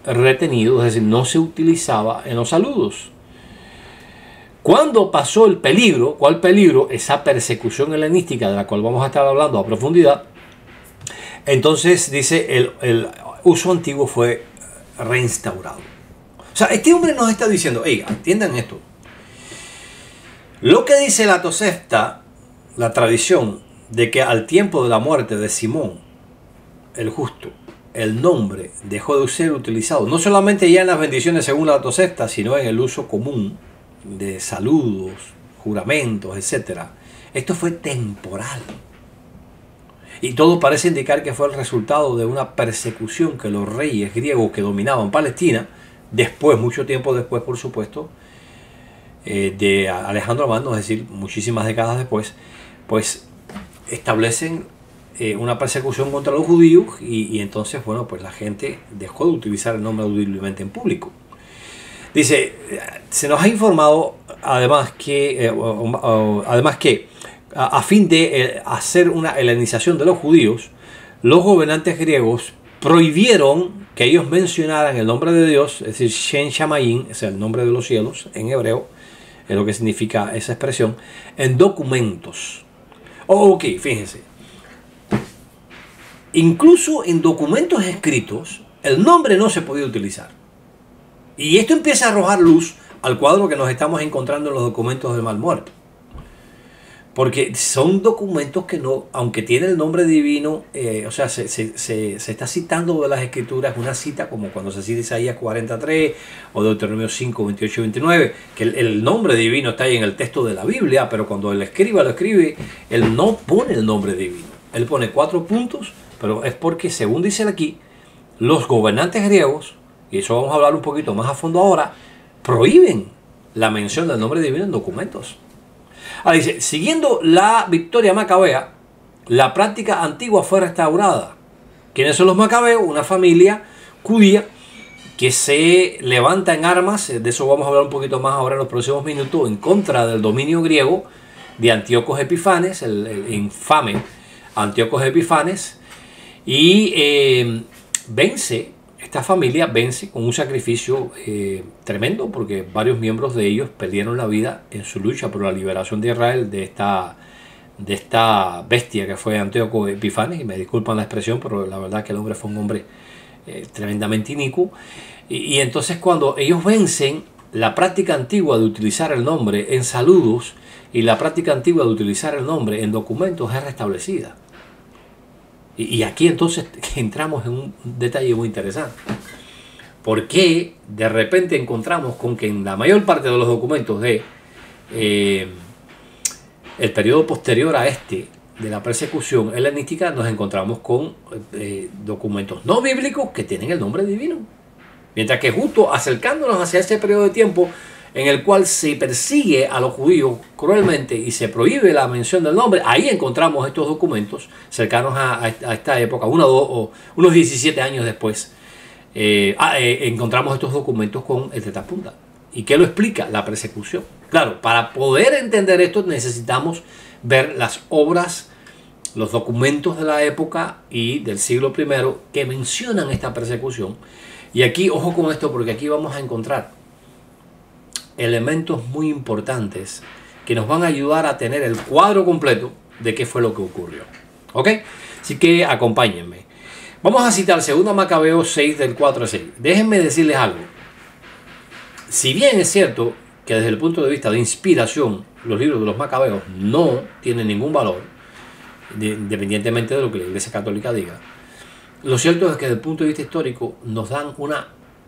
retenido, es decir, no se utilizaba en los saludos. Cuando pasó el peligro, ¿cuál peligro? Esa persecución helenística de la cual vamos a estar hablando a profundidad. Entonces dice, el uso antiguo fue reinstaurado. O sea, este hombre nos está diciendo, hey, entiendan esto. Lo que dice la Tosefta, la tradición de que al tiempo de la muerte de Simón el Justo, el nombre dejó de ser utilizado, no solamente ya en las bendiciones según la Tosefta, sino en el uso común de saludos, juramentos, etc. Esto fue temporal. Y todo parece indicar que fue el resultado de una persecución que los reyes griegos que dominaban Palestina, después, mucho tiempo después, por supuesto, de Alejandro Magno, es decir, muchísimas décadas después, pues establecen una persecución contra los judíos y entonces, bueno, pues la gente dejó de utilizar el nombre audiblemente en público. Dice, se nos ha informado además que a fin de hacer una helenización de los judíos, los gobernantes griegos prohibieron que ellos mencionaran el nombre de Dios, es decir, Shem Shamayim, es el nombre de los cielos en hebreo, es lo que significa esa expresión, en documentos. Ok, fíjense. Incluso en documentos escritos, el nombre no se podía utilizar. Y esto empieza a arrojar luz al cuadro que nos estamos encontrando en los documentos del Mar Muerto. Porque son documentos que no, aunque tiene el nombre divino, o sea, se está citando de las escrituras, una cita como cuando se cita Isaías 43 o Deuteronomio 5, 28 y 29, que el nombre divino está ahí en el texto de la Biblia, pero cuando el escriba lo escribe, él no pone el nombre divino. Él pone 4 puntos, pero es porque, según dice aquí, los gobernantes griegos, y eso vamos a hablar un poquito más a fondo ahora, prohíben la mención del nombre divino en documentos. Ahora dice, siguiendo la victoria macabea, la práctica antigua fue restaurada. ¿Quiénes son los macabeos? Una familia judía que se levanta en armas, de eso vamos a hablar un poquito más ahora en los próximos minutos, en contra del dominio griego de Antíoco Epifanes, el infame Antíoco Epifanes, y esta familia vence con un sacrificio tremendo, porque varios miembros de ellos perdieron la vida en su lucha por la liberación de Israel de esta bestia que fue Antíoco Epifanes, y me disculpan la expresión, pero la verdad que el hombre fue un hombre tremendamente inicuo. Y entonces cuando ellos vencen, la práctica antigua de utilizar el nombre en saludos y la práctica antigua de utilizar el nombre en documentos es restablecida. Y aquí entonces entramos en un detalle muy interesante. ¿Por qué de repente encontramos con que en la mayor parte de los documentos de el periodo posterior a este, de la persecución helenística nos encontramos con documentos no bíblicos que tienen el nombre divino. Mientras que justo acercándonos hacia ese periodo de tiempo en el cual se persigue a los judíos cruelmente y se prohíbe la mención del nombre, ahí encontramos estos documentos cercanos a esta época, unos 17 años después. Encontramos estos documentos con el Tetapunta. ¿Y qué lo explica? La persecución. Claro, para poder entender esto necesitamos ver las obras, los documentos de la época y del siglo I que mencionan esta persecución. Y aquí, ojo con esto, porque aquí vamos a encontrar elementos muy importantes que nos van a ayudar a tener el cuadro completo de qué fue lo que ocurrió. ¿Ok? Así que acompáñenme. Vamos a citar 2 Macabeos 6 del 4 al 6. Déjenme decirles algo. Si bien es cierto que desde el punto de vista de inspiración los libros de los Macabeos no tienen ningún valor, independientemente de lo que la Iglesia Católica diga, lo cierto es que desde el punto de vista histórico nos dan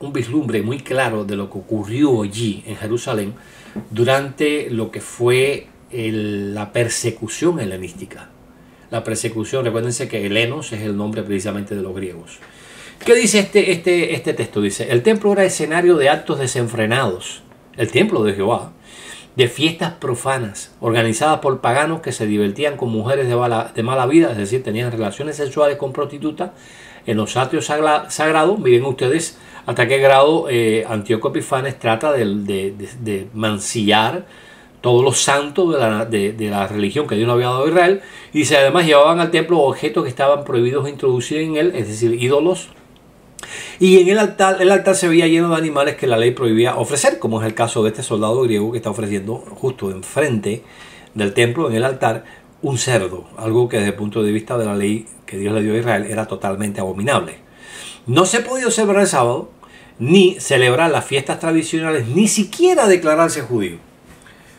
un vislumbre muy claro de lo que ocurrió allí en Jerusalén durante lo que fue la persecución helenística. La persecución, recuérdense que Helenos es el nombre precisamente de los griegos. ¿Qué dice este texto? Dice, el templo era escenario de actos desenfrenados, el templo de Jehová, de fiestas profanas, organizadas por paganos que se divertían con mujeres de mala vida, es decir, tenían relaciones sexuales con prostitutas en los atrios sagrados. Miren ustedes hasta qué grado Antíoco Epifanes trata de mancillar todos los santos de la religión que Dios no había dado a Israel. Y dice, además llevaban al templo objetos que estaban prohibidos de introducir en él, es decir, ídolos. Y en el altar se veía lleno de animales que la ley prohibía ofrecer, como es el caso de este soldado griego que está ofreciendo justo enfrente del templo, en el altar, un cerdo, algo que desde el punto de vista de la ley que Dios le dio a Israel era totalmente abominable. No se podía celebrar el sábado, ni celebrar las fiestas tradicionales, ni siquiera declararse judío.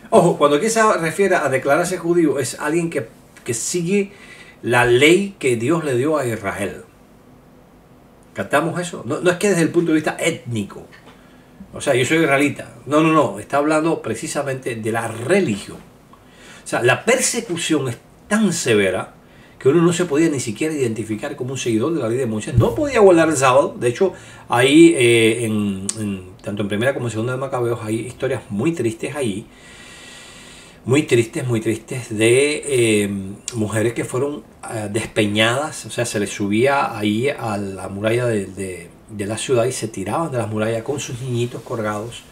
Ojo, cuando aquí se refiere a declararse judío, es alguien que sigue la ley que Dios le dio a Israel. ¿Captamos eso? No es que desde el punto de vista étnico, o sea, yo soy israelita. No, está hablando precisamente de la religión. O sea, la persecución es tan severa que uno no se podía ni siquiera identificar como un seguidor de la ley de Moisés. No podía guardar el sábado. De hecho, ahí, tanto en primera como en segunda de Macabeos, hay historias muy tristes ahí. Muy tristes de mujeres que fueron despeñadas. O sea, se les subía ahí a la muralla de la ciudad y se tiraban de las murallas con sus niñitos colgados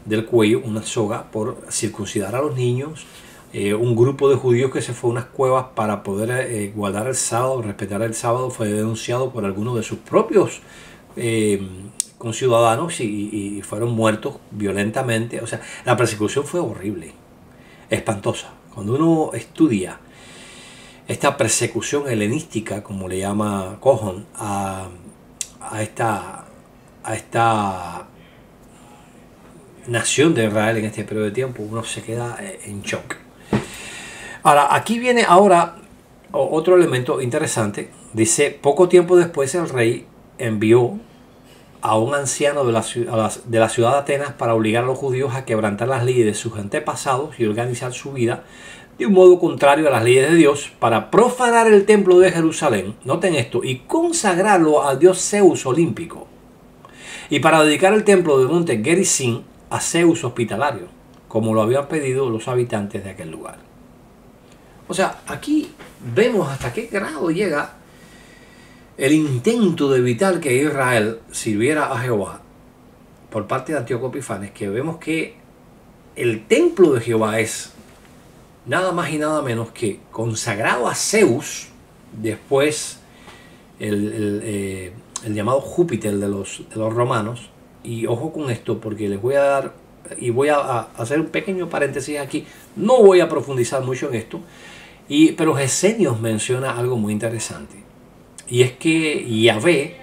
del cuello, una soga, por circuncidar a los niños. Un grupo de judíos que se fue a unas cuevas para poder guardar el sábado, respetar el sábado, fue denunciado por algunos de sus propios conciudadanos y fueron muertos violentamente. O sea, la persecución fue horrible, espantosa. Cuando uno estudia esta persecución helenística, como le llama Cohen, a esta nación de Israel en este periodo de tiempo, uno se queda en shock. Ahora, aquí viene ahora otro elemento interesante. Dice, poco tiempo después el rey envió a un anciano de la ciudad de Atenas para obligar a los judíos a quebrantar las leyes de sus antepasados y organizar su vida de un modo contrario a las leyes de Dios, para profanar el templo de Jerusalén, noten esto, y consagrarlo al dios Zeus olímpico, y para dedicar el templo del monte Gerizim a Zeus hospitalario, como lo habían pedido los habitantes de aquel lugar. O sea, aquí vemos hasta qué grado llega el intento de evitar que Israel sirviera a Jehová por parte de Antíoco Epifanes, que vemos que el templo de Jehová es nada más y nada menos que consagrado a Zeus, después el llamado Júpiter de los romanos. Y ojo con esto, porque les voy a dar, y voy a hacer un pequeño paréntesis aquí, no voy a profundizar mucho en esto, pero Gesenios menciona algo muy interesante, y es que Yahvé,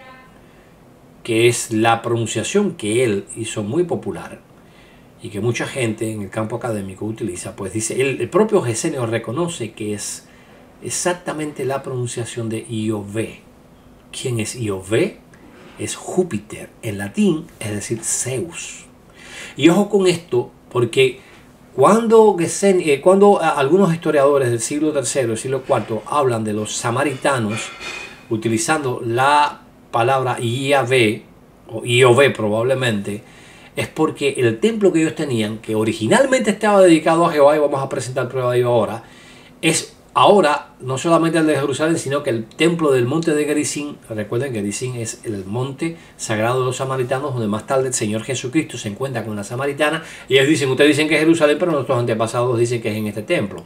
que es la pronunciación que él hizo muy popular y que mucha gente en el campo académico utiliza, pues dice, el propio Gesenios reconoce que es exactamente la pronunciación de Yahvé. ¿Quién es Yahvé? Es Júpiter en latín, es decir, Zeus. Y ojo con esto, porque Cuando algunos historiadores del siglo III, del siglo IV, hablan de los samaritanos utilizando la palabra Yahvé, o Iové probablemente, es porque el templo que ellos tenían, que originalmente estaba dedicado a Jehová, y vamos a presentar prueba de ello ahora, es ahora no solamente el de Jerusalén, sino que el templo del monte de Gerizim. Recuerden que Gerizim es el monte sagrado de los samaritanos, donde más tarde el Señor Jesucristo se encuentra con una samaritana, y ellos dicen, ustedes dicen que es Jerusalén, pero nuestros antepasados dicen que es en este templo,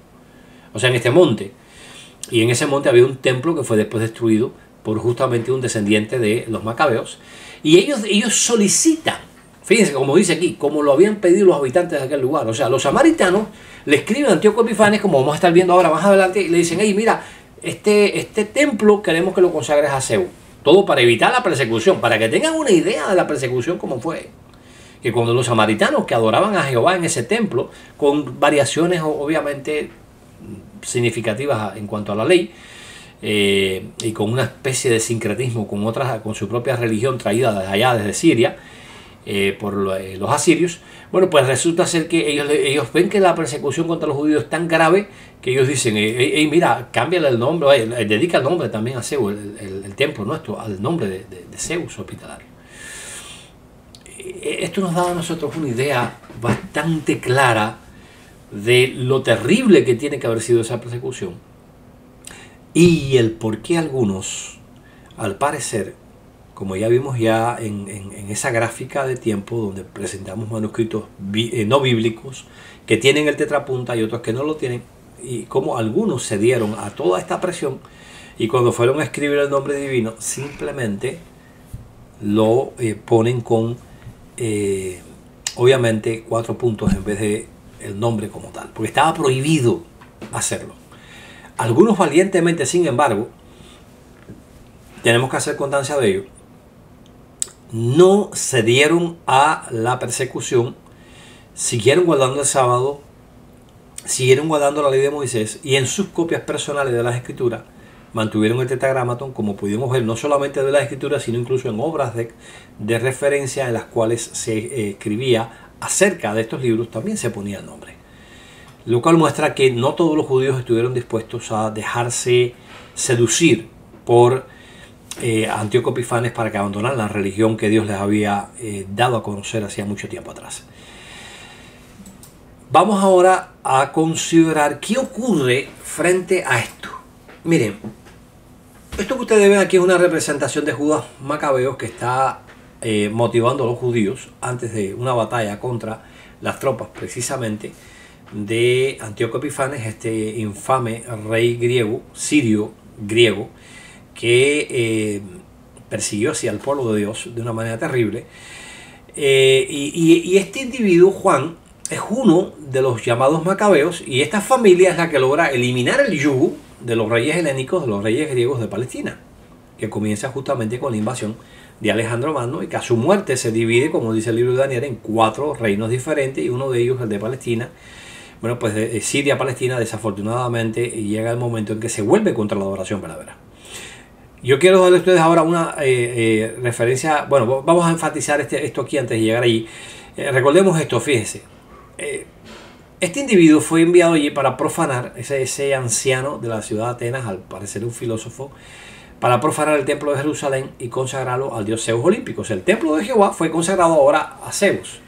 o sea, en este monte. Y en ese monte había un templo que fue después destruido por justamente un descendiente de los macabeos, y ellos solicitan, fíjense como dice aquí, como lo habían pedido los habitantes de aquel lugar. O sea, los samaritanos le escriben a Antíoco Epifanes, como vamos a estar viendo ahora más adelante, y le dicen, hey, mira, este templo queremos que lo consagres a Zeus. Todo para evitar la persecución, para que tengan una idea de la persecución como fue. Que cuando los samaritanos que adoraban a Jehová en ese templo, con variaciones obviamente significativas en cuanto a la ley, y con una especie de sincretismo con su propia religión traída desde allá, desde Siria, por los asirios, bueno, pues resulta ser que ellos ven que la persecución contra los judíos es tan grave que ellos dicen, mira, cámbiale el nombre, dedica el nombre también a Zeus, el templo nuestro, al nombre de Zeus hospitalario. Esto nos da a nosotros una idea bastante clara de lo terrible que tiene que haber sido esa persecución y el por qué algunos, al parecer, como ya vimos ya en esa gráfica de tiempo donde presentamos manuscritos no bíblicos que tienen el tetrapunta y otros que no lo tienen, y como algunos cedieron a toda esta presión y cuando fueron a escribir el nombre divino simplemente lo ponen con obviamente 4 puntos en vez de el nombre como tal, porque estaba prohibido hacerlo. Algunos valientemente, sin embargo, tenemos que hacer constancia de ello, no cedieron a la persecución, siguieron guardando el sábado, siguieron guardando la ley de Moisés y en sus copias personales de las escrituras mantuvieron el tetragramaton, como pudimos ver, no solamente de las escrituras, sino incluso en obras de referencia en las cuales se escribía acerca de estos libros, también se ponía el nombre. Lo cual muestra que no todos los judíos estuvieron dispuestos a dejarse seducir por Antíoco Epifanes para que abandonaran la religión que Dios les había dado a conocer hacía mucho tiempo atrás. Vamos ahora a considerar qué ocurre frente a esto. Miren, esto que ustedes ven aquí es una representación de Judas Macabeos que está motivando a los judíos antes de una batalla contra las tropas precisamente de Antíoco Epifanes, este infame rey griego, sirio griego, que persiguió hacia el pueblo de Dios de una manera terrible. Y este individuo, Juan, es uno de los llamados macabeos, y esta familia es la que logra eliminar el yugo de los reyes helénicos, de los reyes griegos de Palestina, que comienza justamente con la invasión de Alejandro Magno, y que a su muerte se divide, como dice el libro de Daniel, en 4 reinos diferentes, y uno de ellos el de Palestina. Bueno, pues de Siria a Palestina, desafortunadamente, llega el momento en que se vuelve contra la adoración verdadera. Yo quiero darle a ustedes ahora una referencia, bueno, vamos a enfatizar esto aquí antes de llegar allí. Recordemos esto, fíjense. Este individuo fue enviado allí para profanar, ese anciano de la ciudad de Atenas, al parecer un filósofo, para profanar el templo de Jerusalén y consagrarlo al dios Zeus olímpico. O sea, el templo de Jehová fue consagrado ahora a Zeus.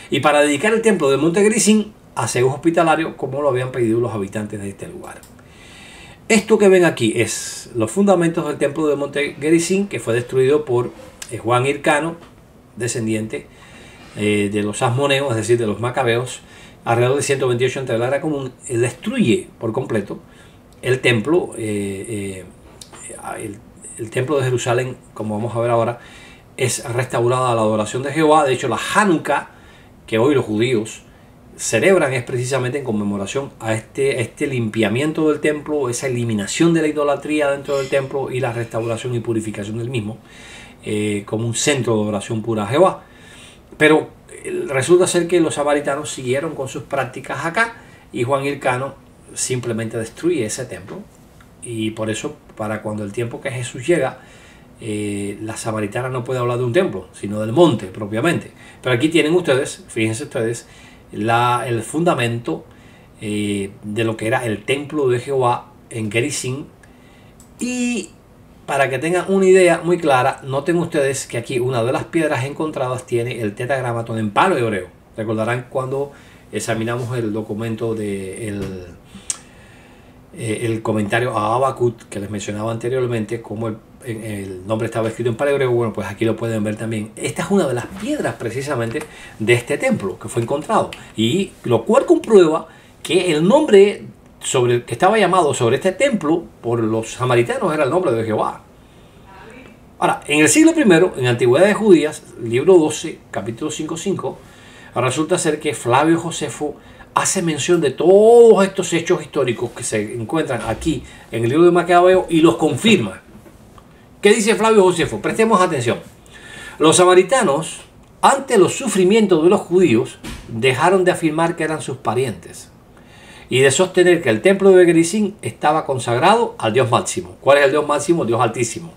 Y para dedicar el templo del monte Gerizim a Zeus hospitalario, como lo habían pedido los habitantes de este lugar. Esto que ven aquí es los fundamentos del templo del monte Gerizim, que fue destruido por Juan Hircano, descendiente de los asmoneos, es decir, de los macabeos, alrededor de 128 antes de la era común. Destruye por completo el templo, el templo de Jerusalén, como vamos a ver ahora, es restaurada la adoración de Jehová. De hecho, la Hanukkah, que hoy los judíos celebran, es precisamente en conmemoración a este limpiamiento del templo, esa eliminación de la idolatría dentro del templo y la restauración y purificación del mismo, como un centro de adoración pura a Jehová. Pero resulta ser que los samaritanos siguieron con sus prácticas acá, y Juan Hircano simplemente destruye ese templo, y por eso, para cuando el tiempo que Jesús llega, la samaritana no puede hablar de un templo, sino del monte propiamente. Pero aquí tienen ustedes, fíjense ustedes, el fundamento de lo que era el templo de Jehová en Gerizim. Y para que tengan una idea muy clara, noten ustedes que aquí una de las piedras encontradas tiene el tetragramatón en palo hebreo. Recordarán cuando examinamos el documento de el comentario a Habacuc que les mencionaba anteriormente, como el nombre estaba escrito en palo hebreo. Bueno, pues aquí lo pueden ver también. Esta es una de las piedras precisamente de este templo que fue encontrado, y lo cual comprueba que el nombre que estaba llamado sobre este templo por los samaritanos era el nombre de Jehová. Ahora, en el siglo I, en Antigüedades Judías, libro 12, capítulo 5:5, resulta ser que Flavio Josefo hace mención de todos estos hechos históricos que se encuentran aquí en el libro de Macabeo y los confirma. ¿Qué dice Flavio Josefo? Prestemos atención. Los samaritanos, ante los sufrimientos de los judíos, dejaron de afirmar que eran sus parientes y de sostener que el templo de Gerizim estaba consagrado al Dios máximo. ¿Cuál es el Dios máximo? Dios altísimo.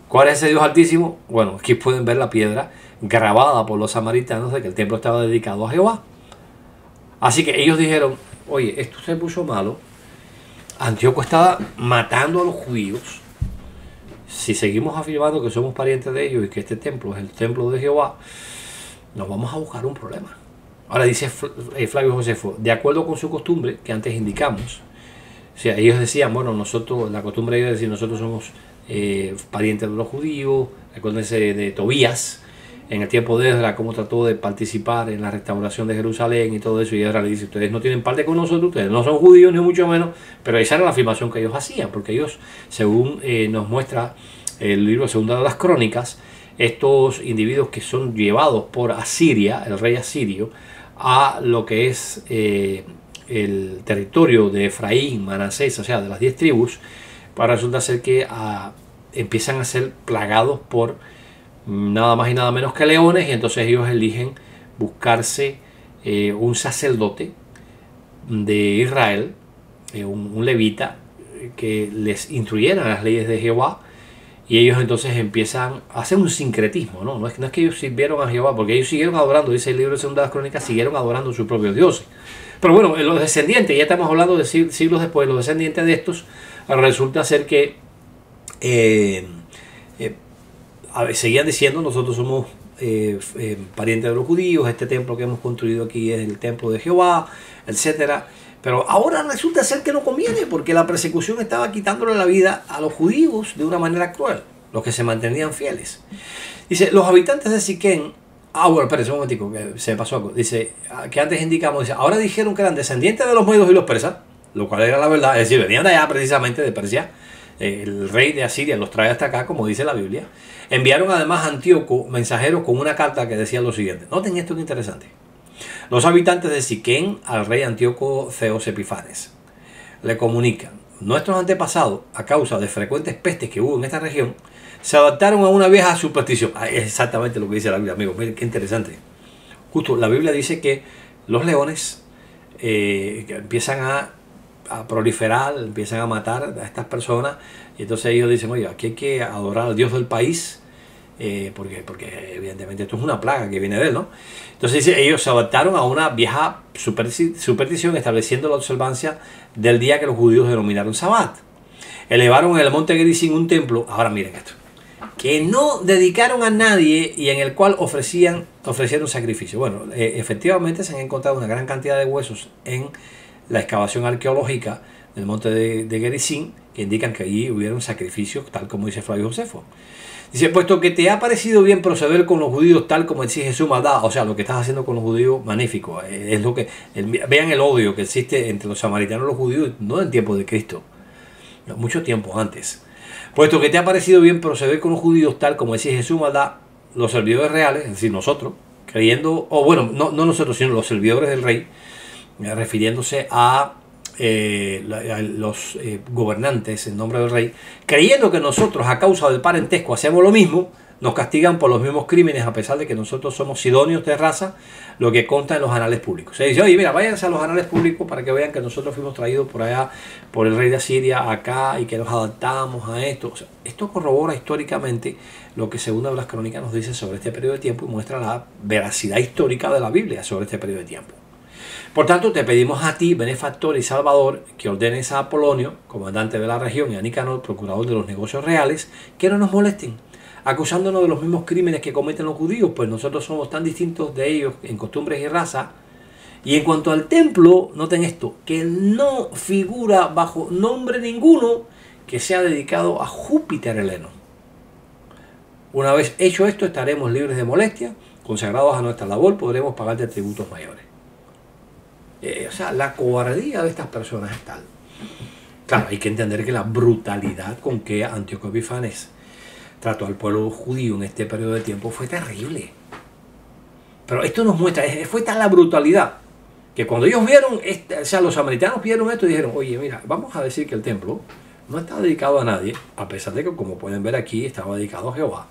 ¿Cuál es ese Dios altísimo? Bueno, aquí pueden ver la piedra grabada por los samaritanos de que el templo estaba dedicado a Jehová. Así que ellos dijeron, oye, esto se puso malo. Antíoco estaba matando a los judíos. Si seguimos afirmando que somos parientes de ellos y que este templo es el templo de Jehová, nos vamos a buscar un problema. Ahora dice Flavio Josefo, de acuerdo con su costumbre que antes indicamos, o sea, ellos decían, bueno, nosotros, la costumbre de ellos es decir, nosotros somos parientes de los judíos. Acuérdense de Tobías, en el tiempo de Esdras, cómo trató de participar en la restauración de Jerusalén y todo eso, y Esdras le dice, ustedes no tienen parte con nosotros, ustedes no son judíos ni mucho menos, pero esa era la afirmación que ellos hacían, porque ellos, según nos muestra el libro segundo de las Crónicas, estos individuos que son llevados por Asiria, el rey asirio, a lo que es el territorio de Efraín, Manasés, o sea, de las 10 tribus, para resulta ser que empiezan a ser plagados por nada más y nada menos que leones, y entonces ellos eligen buscarse un sacerdote de Israel, un levita, que les instruyera las leyes de Jehová, y ellos entonces empiezan a hacer un sincretismo, ¿no? No es que ellos sirvieron a Jehová, porque ellos siguieron adorando, dice el libro de Segunda de las Crónicas, siguieron adorando sus propios dioses. Pero bueno, los descendientes, ya estamos hablando de siglos después, los descendientes de estos, resulta ser que seguían diciendo, nosotros somos parientes de los judíos, este templo que hemos construido aquí es el templo de Jehová, etcétera. Pero ahora resulta ser que no conviene, porque la persecución estaba quitándole la vida a los judíos de una manera cruel, los que se mantenían fieles. Dice, los habitantes de Siquén, bueno, espérense un momentico, que se me pasó algo. Dice, que antes indicamos, dice, ahora dijeron que eran descendientes de los medos y los persas, lo cual era la verdad, es decir, venían de allá precisamente de Persia. El rey de Asiria los trae hasta acá, como dice la Biblia. Enviaron además a Antíoco mensajeros con una carta que decía lo siguiente. Noten esto que interesante. Los habitantes de Siquén al rey Antíoco Zeos Epifanes le comunican: nuestros antepasados, a causa de frecuentes pestes que hubo en esta región, se adaptaron a una vieja superstición. Es exactamente lo que dice la Biblia, amigos. Miren qué interesante. Justo la Biblia dice que los leones que empiezan a proliferar, empiezan a matar a estas personas, y entonces ellos dicen, oye, aquí hay que adorar al Dios del país, porque evidentemente esto es una plaga que viene de él, ¿no? Entonces ellos se adaptaron a una vieja superstición, estableciendo la observancia del día que los judíos denominaron Sabbat. Elevaron en el monte Gerizim un templo, ahora miren esto, que no dedicaron a nadie y en el cual ofrecieron sacrificio. Bueno, efectivamente se han encontrado una gran cantidad de huesos en la excavación arqueológica del monte de Gerizim, que indican que allí hubieron sacrificios, tal como dice Flavio Josefo. Dice, puesto que te ha parecido bien proceder con los judíos tal como exige su maldad, o sea, lo que estás haciendo con los judíos, magnífico. Es lo que vean el odio que existe entre los samaritanos y los judíos, no en tiempo de Cristo, no, mucho tiempo antes. Puesto que te ha parecido bien proceder con los judíos tal como exige su maldad, los servidores reales, es decir, nosotros, creyendo, o bueno, no nosotros, sino los servidores del rey, refiriéndose a los gobernantes en nombre del rey, creyendo que nosotros a causa del parentesco hacemos lo mismo, nos castigan por los mismos crímenes, a pesar de que nosotros somos sidonios de raza, lo que consta en los anales públicos. Se dice, oye, mira, váyanse a los anales públicos para que vean que nosotros fuimos traídos por allá, por el rey de Asiria acá, y que nos adaptamos a esto. O sea, esto corrobora históricamente lo que Segunda de las Crónicas nos dice sobre este periodo de tiempo y muestra la veracidad histórica de la Biblia sobre este periodo de tiempo. Por tanto, te pedimos a ti, benefactor y salvador, que ordenes a Apolonio, comandante de la región, y a Nicanor, procurador de los negocios reales, que no nos molesten, acusándonos de los mismos crímenes que cometen los judíos, pues nosotros somos tan distintos de ellos en costumbres y raza. Y en cuanto al templo, noten esto, que no figura bajo nombre ninguno que sea dedicado a Júpiter heleno. Una vez hecho esto, estaremos libres de molestia, consagrados a nuestra labor, podremos pagarte tributos mayores. O sea, la cobardía de estas personas es tal. Claro, hay que entender que la brutalidad con que Antíoco Epifanes trató al pueblo judío en este periodo de tiempo fue terrible. Pero esto nos muestra, fue tal la brutalidad, que cuando ellos vieron, o sea, los samaritanos vieron esto y dijeron, oye, mira, vamos a decir que el templo no está dedicado a nadie, a pesar de que, como pueden ver aquí, estaba dedicado a Jehová.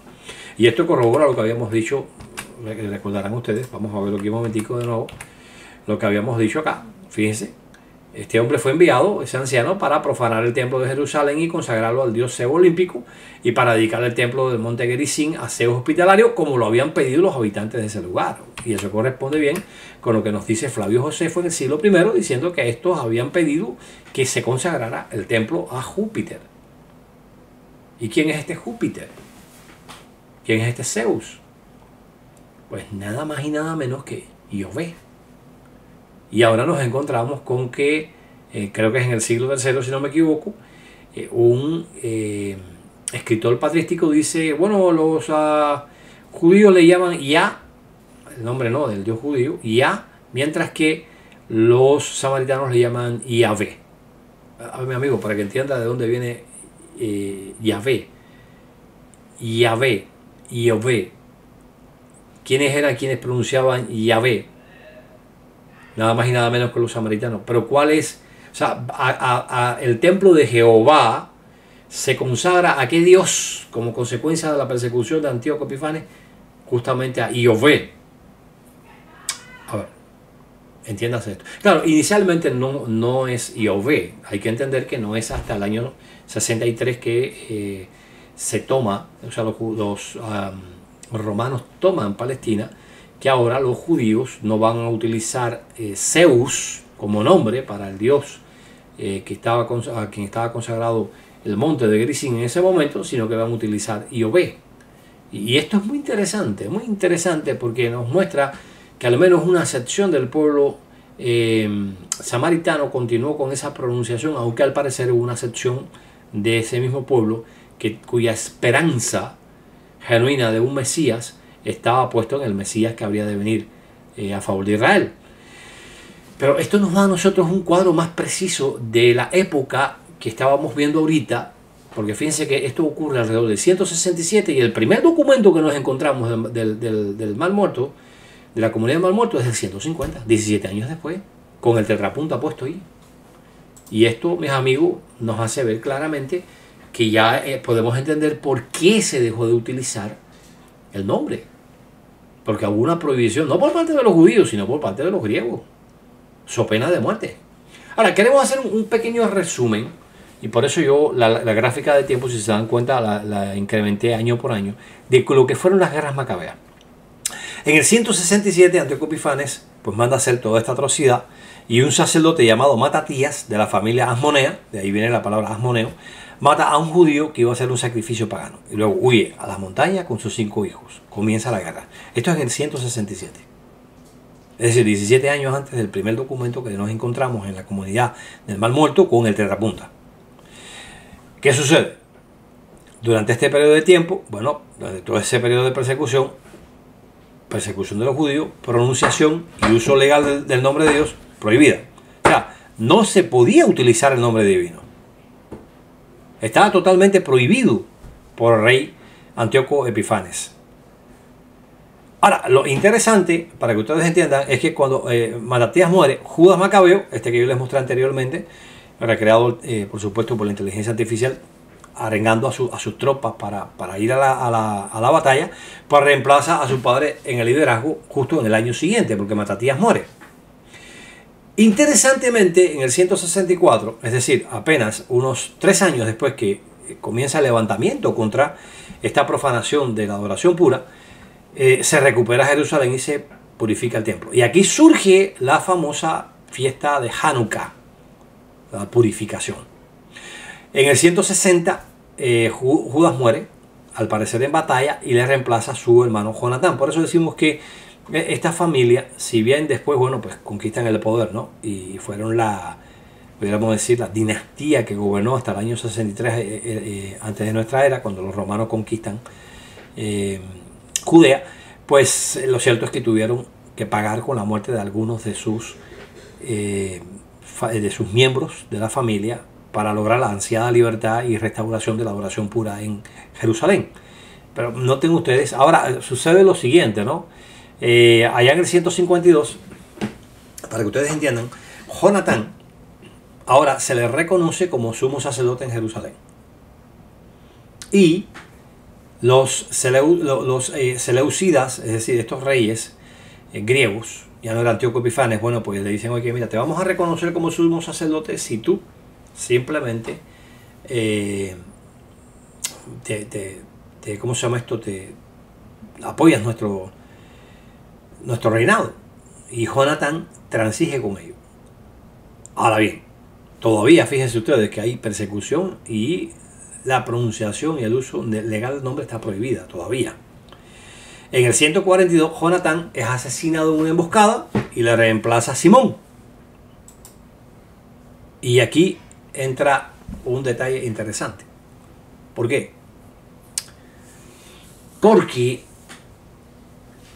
Y esto corrobora lo que habíamos dicho, recordarán ustedes, vamos a verlo aquí un momentico de nuevo, lo que habíamos dicho acá. Fíjense, este hombre fue enviado, ese anciano, para profanar el templo de Jerusalén y consagrarlo al dios Zeus olímpico, y para dedicar el templo del monte Gerizim a Zeus hospitalario, como lo habían pedido los habitantes de ese lugar. Y eso corresponde bien con lo que nos dice Flavio Josefo en el siglo I, diciendo que estos habían pedido que se consagrara el templo a Júpiter. ¿Y quién es este Júpiter? ¿Quién es este Zeus? Pues nada más y nada menos que Yahvé. Y ahora nos encontramos con que, creo que es en el siglo III, si no me equivoco, un escritor patrístico dice, bueno, los judíos le llaman Yah, el nombre no, del dios judío, Yah, mientras que los samaritanos le llaman Yahvé. A ver, mi amigo, para que entienda de dónde viene Yahvé. Yahvé, Yahvé. ¿Quiénes eran quienes pronunciaban Yahvé? Nada más y nada menos que los samaritanos. Pero ¿cuál es? O sea, el templo de Jehová se consagra a qué Dios, como consecuencia de la persecución de Antíoco Epifanes, justamente a Yahvé. A ver, entiéndase esto. Claro, inicialmente no es Yahvé. Hay que entender que no es hasta el año 63 que se toma, o sea, los romanos toman Palestina, que ahora los judíos no van a utilizar Zeus como nombre para el dios a quien estaba consagrado el monte de Gerizim en ese momento, sino que van a utilizar Yahvé. Y esto es muy interesante porque nos muestra que al menos una sección del pueblo samaritano continuó con esa pronunciación, aunque al parecer hubo una sección de ese mismo pueblo cuya esperanza genuina de un Mesías estaba puesto en el Mesías que habría de venir a favor de Israel. Pero esto nos da a nosotros un cuadro más preciso de la época que estábamos viendo ahorita, porque fíjense que esto ocurre alrededor del 167 y el primer documento que nos encontramos del Mar Muerto, de la comunidad del Mar Muerto, es del 150, 17 años después, con el tetrapunta puesto ahí. Y esto, mis amigos, nos hace ver claramente que ya podemos entender por qué se dejó de utilizar el nombre. Porque hubo una prohibición, no por parte de los judíos, sino por parte de los griegos, so pena de muerte. Ahora, queremos hacer un pequeño resumen, y por eso yo la gráfica de tiempo, si se dan cuenta, la incrementé año por año, de lo que fueron las guerras macabeas. En el 167, Antíoco Epifanes pues manda a hacer toda esta atrocidad, y un sacerdote llamado Matatías, de la familia Asmonea, de ahí viene la palabra Asmoneo, mata a un judío que iba a hacer un sacrificio pagano. Y luego huye a las montañas con sus 5 hijos. Comienza la guerra. Esto es en el 167. Es decir, 17 años antes del primer documento que nos encontramos en la comunidad del Mar Muerto con el tetrapunta. ¿Qué sucede? Durante este periodo de tiempo, bueno, durante todo ese periodo de persecución de los judíos, pronunciación y uso legal del nombre de Dios prohibida. O sea, no se podía utilizar el nombre divino. Estaba totalmente prohibido por el rey Antíoco Epifanes. Ahora, lo interesante, para que ustedes entiendan, es que cuando Matatías muere, Judas Macabeo, este que yo les mostré anteriormente, recreado por supuesto por la inteligencia artificial, arengando a sus tropas para ir a la batalla, pues reemplaza a su padre en el liderazgo justo en el año siguiente, porque Matatías muere. Interesantemente, en el 164, es decir, apenas unos 3 años después que comienza el levantamiento contra esta profanación de la adoración pura, se recupera Jerusalén y se purifica el templo. Y aquí surge la famosa fiesta de Hanukkah, la purificación. En el 160, Judas muere, al parecer en batalla, y le reemplaza a su hermano Jonatán. Por eso decimos que esta familia, si bien después, bueno, pues conquistan el poder, ¿no? Y fueron pudiéramos decir, la dinastía que gobernó hasta el año 63 antes de nuestra era, cuando los romanos conquistan Judea, pues lo cierto es que tuvieron que pagar con la muerte de algunos de sus miembros de la familia para lograr la ansiada libertad y restauración de la adoración pura en Jerusalén. Pero noten ustedes, ahora sucede lo siguiente, ¿no? Allá en el 152, para que ustedes entiendan, Jonatán ahora se le reconoce como sumo sacerdote en Jerusalén. Y los seleucidas, es decir, estos reyes griegos, ya no era Antíoco Epifanes, bueno, pues le dicen, oye, mira, te vamos a reconocer como sumo sacerdote si tú simplemente ¿cómo se llama esto? Te apoyas nuestro reinado. Y Jonatán transige con ello. Ahora bien, todavía fíjense ustedes que hay persecución y la pronunciación y el uso legal del nombre está prohibida todavía. En el 142, Jonatán es asesinado en una emboscada y le reemplaza a Simón. Y aquí entra un detalle interesante. ¿Por qué? Porque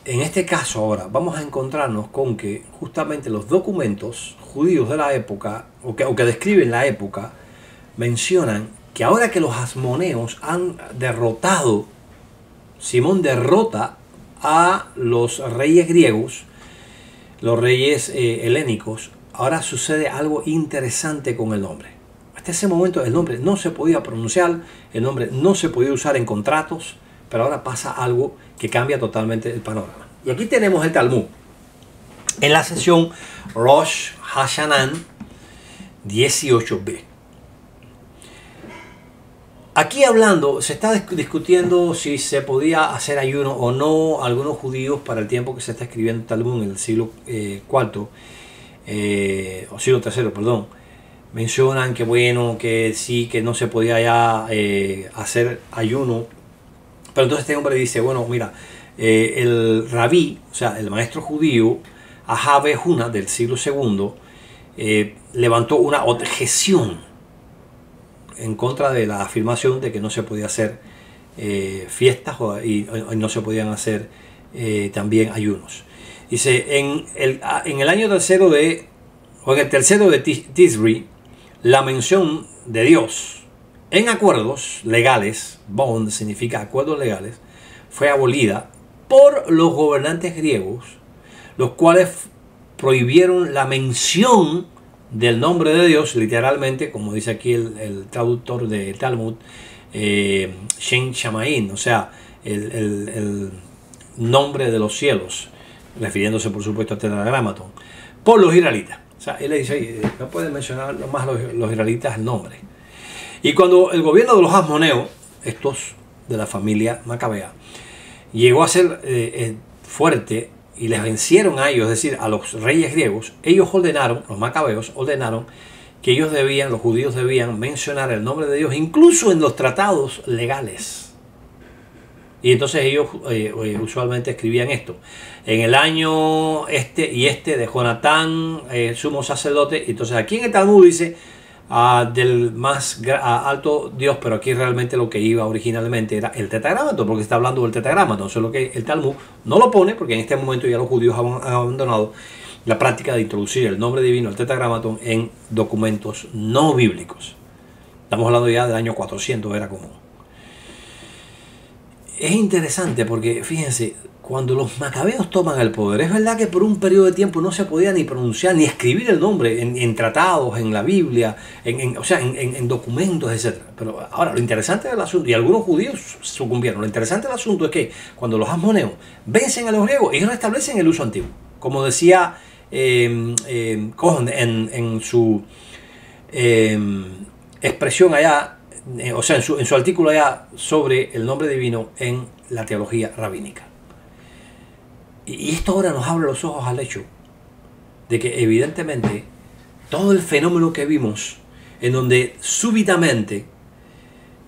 en este caso ahora vamos a encontrarnos con que justamente los documentos judíos de la época, o que describen la época, mencionan que ahora que los asmoneos han derrotado, Simón derrota a los reyes griegos, los reyes helénicos, ahora sucede algo interesante con el nombre. Hasta ese momento el nombre no se podía pronunciar, el nombre no se podía usar en contratos, pero ahora pasa algo que cambia totalmente el panorama. Y aquí tenemos el Talmud. En la sesión Rosh Hashanah 18b. Aquí hablando, se está discutiendo si se podía hacer ayuno o no. Algunos judíos, para el tiempo que se está escribiendo el Talmud en el siglo IV, o siglo III, perdón, mencionan que bueno, que sí, que no se podía ya hacer ayuno. Pero entonces este hombre dice, bueno, mira, el rabí, o sea, el maestro judío, Ahabe Huna, del siglo II, levantó una objeción en contra de la afirmación de que no se podía hacer fiestas y no se podían hacer también ayunos. Dice, en el año tercero en el tercero de Tisri, la mención de Dios en acuerdos legales, bond significa acuerdos legales, fue abolida por los gobernantes griegos, los cuales prohibieron la mención del nombre de Dios, literalmente, como dice aquí el traductor de Talmud, Shem Shamaim, o sea, el nombre de los cielos, refiriéndose por supuesto al Tetragrámaton, por los israelitas. O sea, él le dice, no pueden mencionar más los israelitas el nombre. Y cuando el gobierno de los asmoneos, estos de la familia macabea, llegó a ser fuerte y les vencieron a ellos, es decir, a los reyes griegos, ellos ordenaron, los macabeos ordenaron que ellos debían, los judíos debían mencionar el nombre de Dios incluso en los tratados legales. Y entonces ellos usualmente escribían esto: en el año este de Jonatán, sumo sacerdote. Entonces aquí en el Talmud dice del más alto Dios, pero aquí realmente lo que iba originalmente era el tetragramaton, porque está hablando del tetragramaton, solo que el Talmud no lo pone porque en este momento ya los judíos han abandonado la práctica de introducir el nombre divino, el tetragramaton, en documentos no bíblicos. Estamos hablando ya del año 400, era común. Es interesante porque, fíjense, cuando los macabeos toman el poder, es verdad que por un periodo de tiempo no se podía ni pronunciar ni escribir el nombre en tratados, en la Biblia, en documentos, etc. Pero ahora, lo interesante del asunto, y algunos judíos sucumbieron, lo interesante del asunto es que cuando los asmoneos vencen a los griegos, ellos restablecen el uso antiguo. Como decía Cohen en su expresión allá, o sea, en su artículo allá sobre el nombre divino en la teología rabínica. Y esto ahora nos abre los ojos al hecho de que evidentemente todo el fenómeno que vimos, en donde súbitamente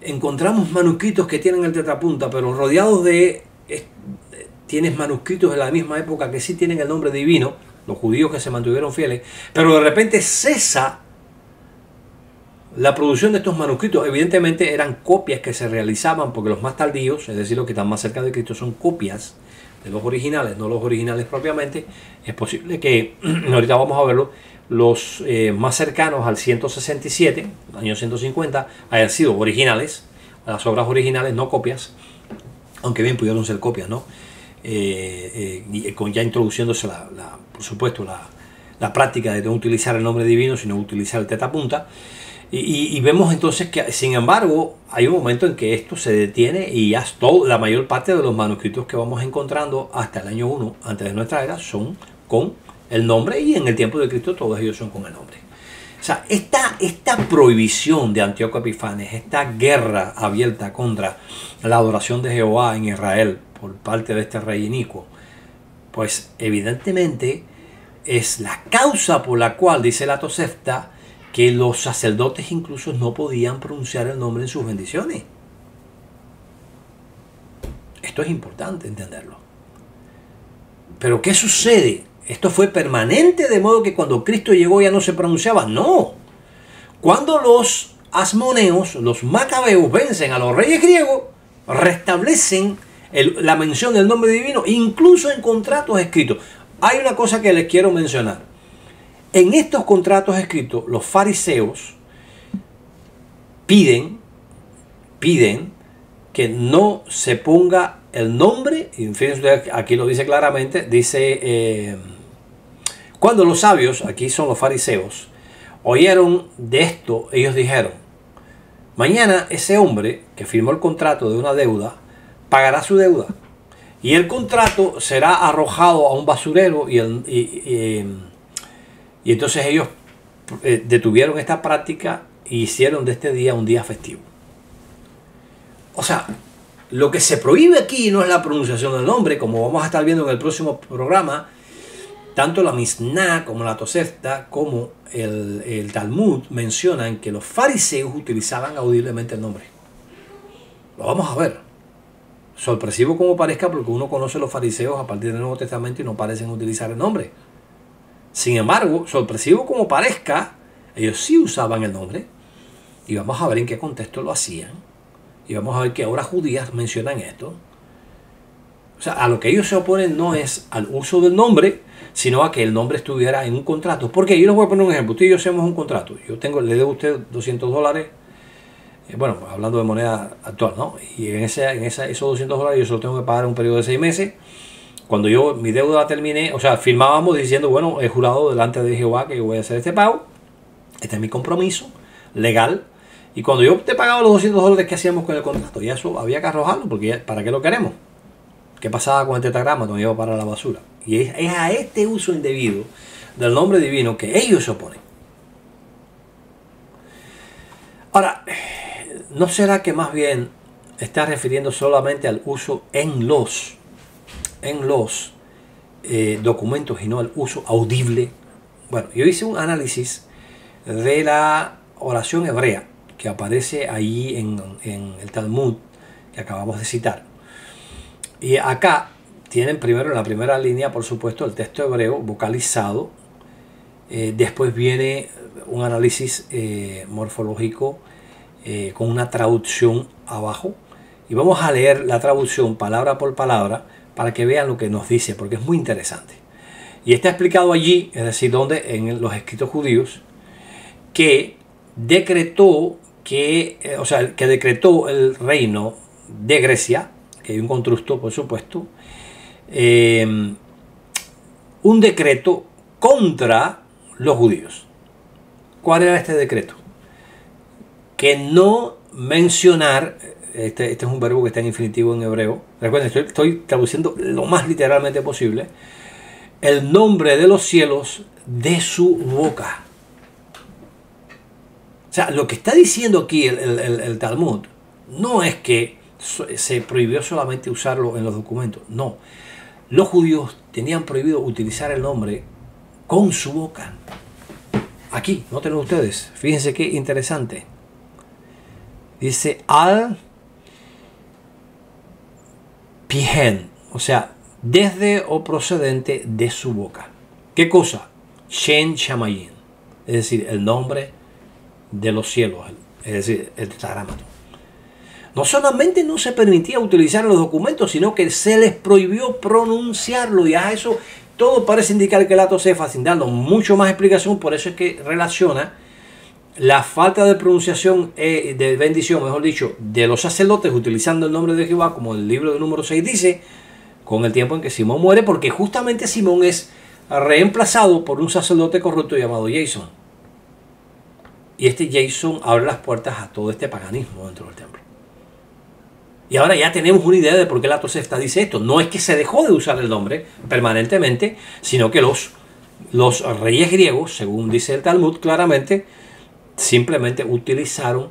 encontramos manuscritos que tienen el tetrapunta, pero rodeados de... Tienes manuscritos de la misma época que sí tienen el nombre divino, los judíos que se mantuvieron fieles, pero de repente cesa la producción de estos manuscritos. Evidentemente eran copias que se realizaban porque los más tardíos, es decir, los que están más cerca de Cristo, son copias de los originales, no los originales propiamente. Es posible que, ahorita vamos a verlo, los más cercanos al 167, año 150, hayan sido originales, las obras originales, no copias, aunque bien pudieron ser copias, ¿no? Ya introduciéndose por supuesto la práctica de no utilizar el nombre divino, sino utilizar el tetrapunta. Y vemos entonces que, sin embargo, hay un momento en que esto se detiene y ya la mayor parte de los manuscritos que vamos encontrando hasta el año 1 antes de nuestra era son con el nombre, y en el tiempo de Cristo todos ellos son con el nombre. O sea, esta prohibición de Antíoco Epifanes, esta guerra abierta contra la adoración de Jehová en Israel por parte de este rey inicuo, pues evidentemente es la causa por la cual, dice la Tosefta, que los sacerdotes incluso no podían pronunciar el nombre en sus bendiciones. Esto es importante entenderlo. Pero ¿qué sucede? ¿Esto fue permanente de modo que cuando Cristo llegó ya no se pronunciaba? No. Cuando los asmoneos, los macabeos, vencen a los reyes griegos, restablecen la mención del nombre divino, incluso en contratos escritos. Hay una cosa que les quiero mencionar. En estos contratos escritos, los fariseos piden que no se ponga el nombre, y fíjense, aquí lo dice claramente, dice, cuando los sabios, aquí son los fariseos, oyeron de esto, ellos dijeron, mañana ese hombre que firmó el contrato de una deuda, pagará su deuda, y el contrato será arrojado a un basurero, y entonces ellos detuvieron esta práctica y hicieron de este día un día festivo. O sea, lo que se prohíbe aquí no es la pronunciación del nombre, como vamos a estar viendo en el próximo programa. Tanto la Misná como la Tosefta como el Talmud mencionan que los fariseos utilizaban audiblemente el nombre. Lo vamos a ver. Sorpresivo como parezca, porque uno conoce a los fariseos a partir del Nuevo Testamento y no parecen utilizar el nombre. Sin embargo, sorpresivo como parezca, ellos sí usaban el nombre. Y vamos a ver en qué contexto lo hacían. Y vamos a ver que obras judías mencionan esto. O sea, a lo que ellos se oponen no es al uso del nombre, sino a que el nombre estuviera en un contrato. Porque yo les voy a poner un ejemplo. Usted y yo hacemos un contrato. Le debo a usted $200. Bueno, hablando de moneda actual, ¿no? Y esos $200 yo se los tengo que pagar en un periodo de 6 meses. Cuando mi deuda la terminé, o sea, firmábamos diciendo, bueno, he jurado delante de Jehová que yo voy a hacer este pago. Este es mi compromiso legal. Y cuando yo te pagaba los $200, ¿qué hacíamos con el contrato? Y eso había que arrojarlo, porque ¿para qué lo queremos? ¿Qué pasaba con el tetragrama? Nos iba para la basura. Y es a este uso indebido del nombre divino que ellos se oponen. Ahora, ¿no será que más bien está refiriendo solamente al uso en los documentos y no al uso audible? Bueno, yo hice un análisis de la oración hebrea que aparece ahí en el Talmud que acabamos de citar. Y acá tienen primero en la primera línea, por supuesto, el texto hebreo vocalizado. Después viene un análisis morfológico con una traducción abajo. Y vamos a leer la traducción palabra por palabra para que vean lo que nos dice, porque es muy interesante. Y está explicado allí, es decir, donde en los escritos judíos, que decretó que decretó el reino de Grecia, que hay un constructo, por supuesto, un decreto contra los judíos. ¿Cuál era este decreto? Que no mencionar, este es un verbo que está en infinitivo en hebreo, recuerden, estoy traduciendo lo más literalmente posible, el nombre de los cielos de su boca. O sea, lo que está diciendo aquí el Talmud no es que se prohibió solamente usarlo en los documentos, no. los judíos tenían prohibido utilizar el nombre con su boca. Aquí, noten ustedes, fíjense qué interesante. Dice al pihen, o sea, desde o procedente de su boca. ¿Qué cosa? Shen Shamayim, es decir, el nombre de los cielos, es decir, el tetragrámato. No solamente no se permitía utilizar los documentos, sino que se les prohibió pronunciarlo. Y a eso todo parece indicar que el acto Cefa, sin darnos mucho más explicación, por eso es que relaciona la falta de pronunciación, de bendición, mejor dicho, de los sacerdotes utilizando el nombre de Jehová, como el libro de número 6 dice, con el tiempo en que Simón muere, porque justamente Simón es reemplazado por un sacerdote corrupto llamado Jason. Y este Jason abre las puertas a todo este paganismo dentro del templo. Y ahora ya tenemos una idea de por qué la Tosefta dice esto. No es que se dejó de usar el nombre permanentemente, sino que los reyes griegos, según dice el Talmud claramente, simplemente utilizaron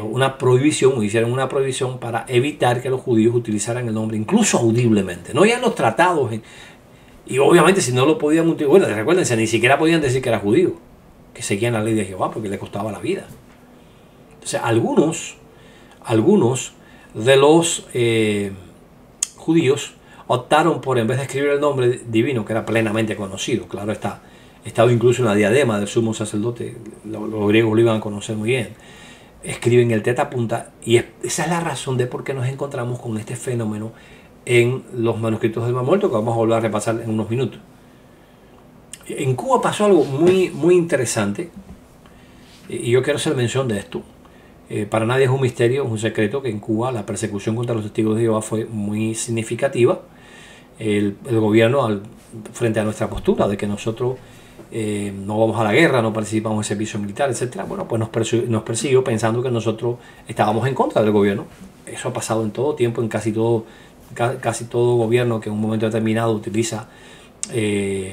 una prohibición, o hicieron una prohibición para evitar que los judíos utilizaran el nombre, incluso audiblemente. No ya en los tratados. Y obviamente si no lo podían utilizar, bueno, recuérdense, ni siquiera podían decir que era judío, que seguían la ley de Jehová porque le costaba la vida. Entonces algunos de los judíos optaron por, en vez de escribir el nombre divino, que era plenamente conocido, claro está, estaba incluso en la diadema del sumo sacerdote, los griegos lo iban a conocer muy bien, escriben el tetapunta, y esa es la razón de por qué nos encontramos con este fenómeno en los manuscritos del Mar Muerto, que vamos a volver a repasar en unos minutos. En Cuba pasó algo muy, muy interesante, y yo quiero hacer mención de esto. Para nadie es un misterio, es un secreto que en Cuba la persecución contra los testigos de Jehová fue muy significativa. El gobierno, frente a nuestra postura de que nosotros no vamos a la guerra, no participamos en servicio militar, etc., bueno, pues nos persiguió pensando que nosotros estábamos en contra del gobierno. Eso ha pasado en todo tiempo, en casi todo gobierno que en un momento determinado utiliza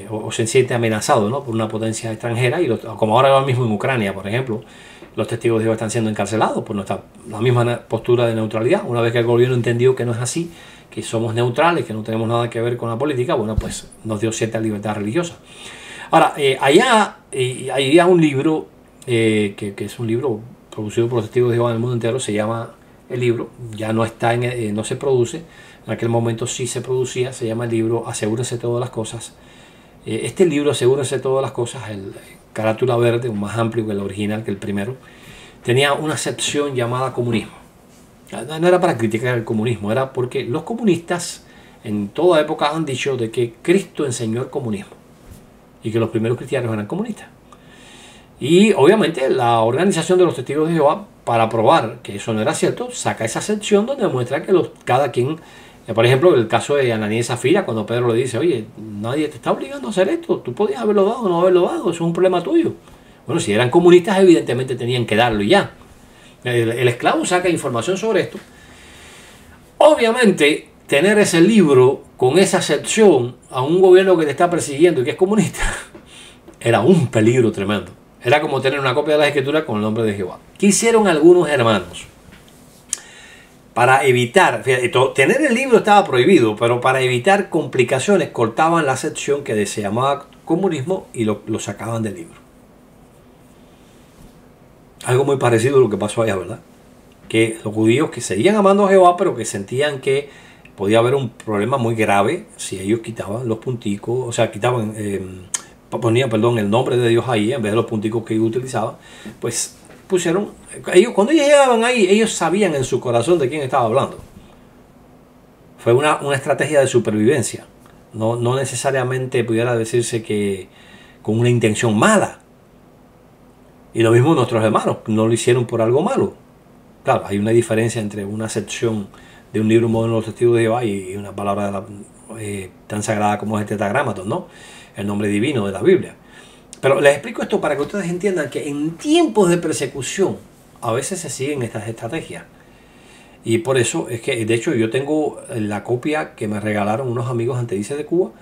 o se siente amenazado, ¿no?, por una potencia extranjera, y como ahora mismo en Ucrania, por ejemplo, los testigos de Jehová están siendo encarcelados por la misma postura de neutralidad. Una vez que el gobierno entendió que no es así, que somos neutrales, que no tenemos nada que ver con la política, bueno, pues nos dio cierta libertad religiosa. Ahora, allá había un libro, que es un libro producido por los testigos de Jehová en el mundo entero, se llama el libro, ya no está no se produce, en aquel momento sí se producía, se llama el libro Asegúrese de todas las cosas. Este libro, Asegúrese de todas las cosas, el carátula verde, más amplio que el original, que el primero, tenía una sección llamada comunismo. No era para criticar el comunismo, era porque los comunistas en toda época han dicho de que Cristo enseñó el comunismo y que los primeros cristianos eran comunistas. Y obviamente la organización de los testigos de Jehová, para probar que eso no era cierto, saca esa sección donde muestra que cada quien, por ejemplo, el caso de Ananías y Zafira, cuando Pedro le dice, oye, nadie te está obligando a hacer esto, tú podías haberlo dado o no haberlo dado, eso es un problema tuyo. Bueno, si eran comunistas, evidentemente tenían que darlo y ya. El esclavo saca información sobre esto. Obviamente, tener ese libro con esa sección a un gobierno que te está persiguiendo y que es comunista, era un peligro tremendo. Era como tener una copia de las Escrituras con el nombre de Jehová. ¿Qué hicieron algunos hermanos? Para evitar, fíjate, tener el libro estaba prohibido, pero para evitar complicaciones cortaban la sección que se llamaba comunismo y lo sacaban del libro. Algo muy parecido a lo que pasó allá, ¿verdad? Que los judíos que seguían amando a Jehová, pero que sentían que podía haber un problema muy grave si ellos quitaban los punticos, o sea, ponían, el nombre de Dios ahí en vez de los punticos que ellos utilizaban, pues pusieron, cuando ellos llegaban ahí, ellos sabían en su corazón de quién estaba hablando. Fue una estrategia de supervivencia, no necesariamente pudiera decirse que con una intención mala. Y lo mismo nuestros hermanos, no lo hicieron por algo malo. Claro, hay una diferencia entre una sección de un libro moderno de los testigos de Jehová y una palabra tan sagrada como es el tetragrámaton, ¿no?, el nombre divino de la Biblia. Pero les explico esto para que ustedes entiendan que en tiempos de persecución a veces se siguen estas estrategias. Y por eso es que, de hecho, yo tengo la copia que me regalaron unos amigos antedices de Cuba,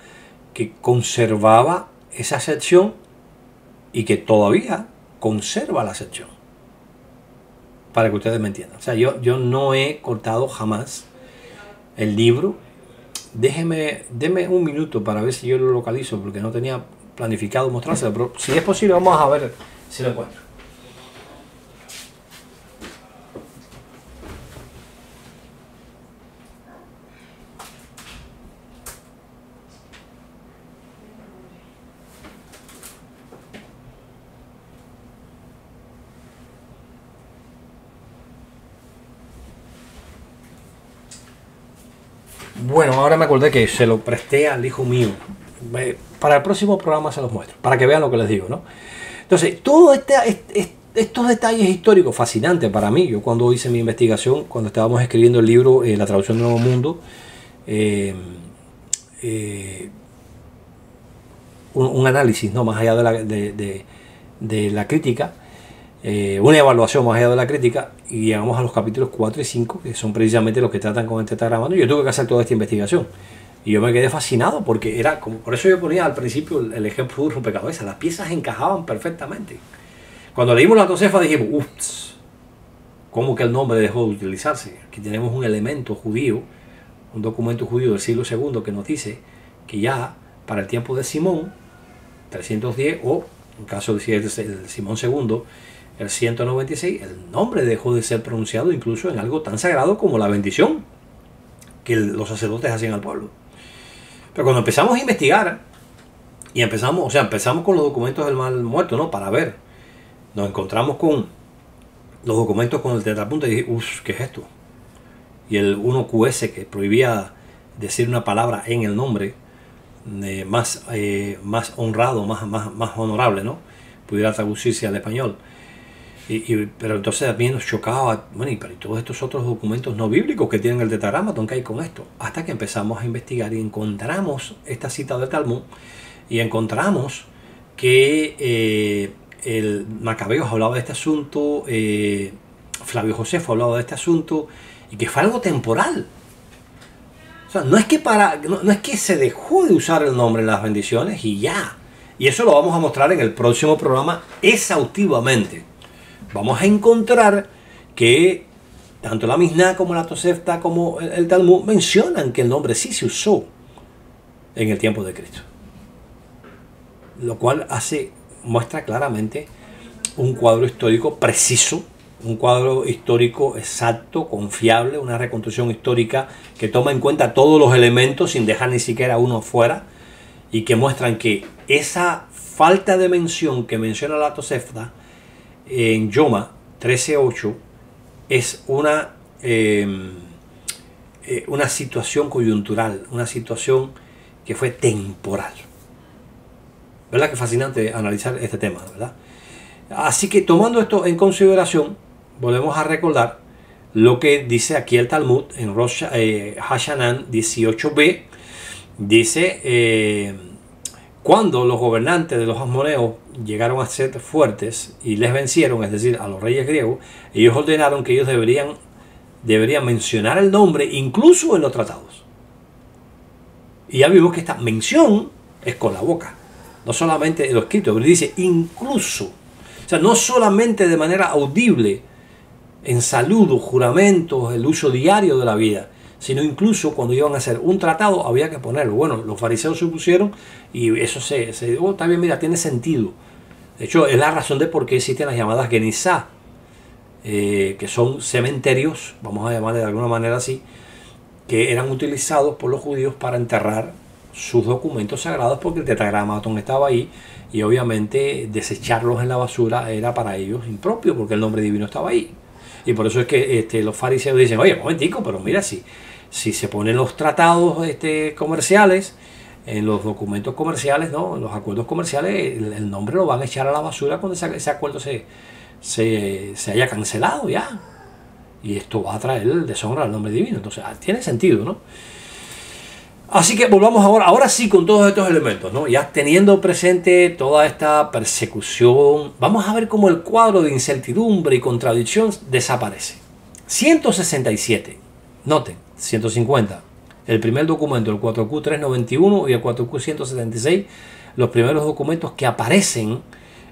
que conservaba esa sección y que todavía conserva la sección. Para que ustedes me entiendan. O sea, yo no he cortado jamás el libro Deme un minuto para ver si yo lo localizo, porque no tenía planificado mostrárselo, pero si es posible vamos a ver si lo encuentro. Bueno, ahora me acordé que se lo presté al hijo mío. Para el próximo programa se los muestro, para que vean lo que les digo, ¿no? Entonces, todos estos detalles históricos fascinantes para mí, yo cuando hice mi investigación, cuando estábamos escribiendo el libro La traducción del Nuevo Mundo, un análisis, ¿no?, más allá de la crítica, una evaluación más allá de la crítica, y llegamos a los capítulos 4 y 5, que son precisamente los que tratan con el tetragrama. Yo tuve que hacer toda esta investigación y yo me quedé fascinado porque era como, por eso yo ponía al principio el ejemplo de un rompecabezas, las piezas encajaban perfectamente. Cuando leímos la Tosefta dijimos, ups, ¿cómo que el nombre dejó de utilizarse? Aquí tenemos un elemento judío, un documento judío del siglo II que nos dice que ya para el tiempo de Simón, 310, o en caso de Simón II, el 196, el nombre dejó de ser pronunciado incluso en algo tan sagrado como la bendición que los sacerdotes hacían al pueblo. Pero cuando empezamos a investigar y empezamos con los documentos del mal muerto, ¿no?, para ver, nos encontramos con los documentos con el tetrapunta y dije, uff, ¿qué es esto? Y el 1QS que prohibía decir una palabra en el nombre más honrado, más honorable, ¿no?, pudiera traducirse al español. Pero entonces también nos chocaba, bueno, pero y todos estos otros documentos no bíblicos que tienen el tetragramaton, ¿qué hay con esto? Hasta que empezamos a investigar y encontramos esta cita del Talmud y encontramos que el Macabeos hablaba de este asunto, Flavio Josefo hablaba de este asunto, y que fue algo temporal. O sea, no es que se dejó de usar el nombre en las bendiciones y ya. Y eso lo vamos a mostrar en el próximo programa exhaustivamente. Vamos a encontrar que tanto la Misná como la Tosefta como el Talmud mencionan que el nombre sí se usó en el tiempo de Cristo. Lo cual muestra claramente un cuadro histórico preciso, un cuadro histórico exacto, confiable, una reconstrucción histórica que toma en cuenta todos los elementos sin dejar ni siquiera uno fuera, y que muestran que esa falta de mención que menciona la Tosefta en Yoma 13.8 es una situación coyuntural, una situación que fue temporal. ¿Verdad que fascinante analizar este tema, verdad? Así que tomando esto en consideración, volvemos a recordar lo que dice aquí el Talmud en Rosh Hashanah 18b. Dice, cuando los gobernantes de los ammoneos llegaron a ser fuertes y les vencieron, es decir, a los reyes griegos, ellos ordenaron que ellos deberían mencionar el nombre incluso en los tratados. Y ya vimos que esta mención es con la boca, no solamente en lo escrito, pero dice incluso. O sea, no solamente de manera audible, en saludos, juramentos, el uso diario de la vida, sino incluso cuando iban a hacer un tratado había que ponerlo. Bueno, los fariseos se pusieron y eso está bien, mira, tiene sentido. De hecho, es la razón de por qué existen las llamadas Genizá, que son cementerios, vamos a llamarle de alguna manera así, que eran utilizados por los judíos para enterrar sus documentos sagrados, porque el tetragramaton estaba ahí y obviamente desecharlos en la basura era para ellos impropio, porque el nombre divino estaba ahí. Y por eso es que los fariseos dicen, oye, un momentico, pero mira, si se ponen los tratados comerciales, en los documentos comerciales, ¿no?, en los acuerdos comerciales, el nombre lo van a echar a la basura cuando ese acuerdo se haya cancelado ya. Y esto va a traer deshonra al nombre divino. Entonces, tiene sentido, ¿no? Así que volvamos ahora sí con todos estos elementos, ¿no? Ya teniendo presente toda esta persecución, vamos a ver cómo el cuadro de incertidumbre y contradicción desaparece. 167, noten, 150, el primer documento, el 4Q391 y el 4Q176, los primeros documentos que aparecen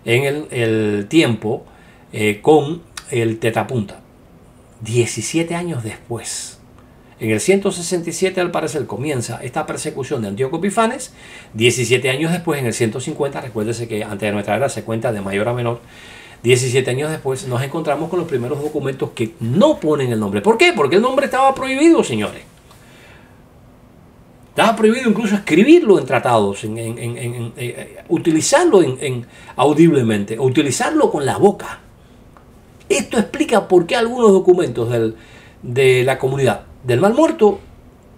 en el tiempo con el tetrapunta. 17 años después. En el 167, al parecer, comienza esta persecución de Antíoco Epifanes. 17 años después, en el 150, recuérdese que antes de nuestra era se cuenta de mayor a menor. 17 años después nos encontramos con los primeros documentos que no ponen el nombre. ¿Por qué? Porque el nombre estaba prohibido, señores. Estaba prohibido incluso escribirlo en tratados, utilizarlo audiblemente, utilizarlo con la boca. Esto explica por qué algunos documentos de la comunidad del Mar Muerto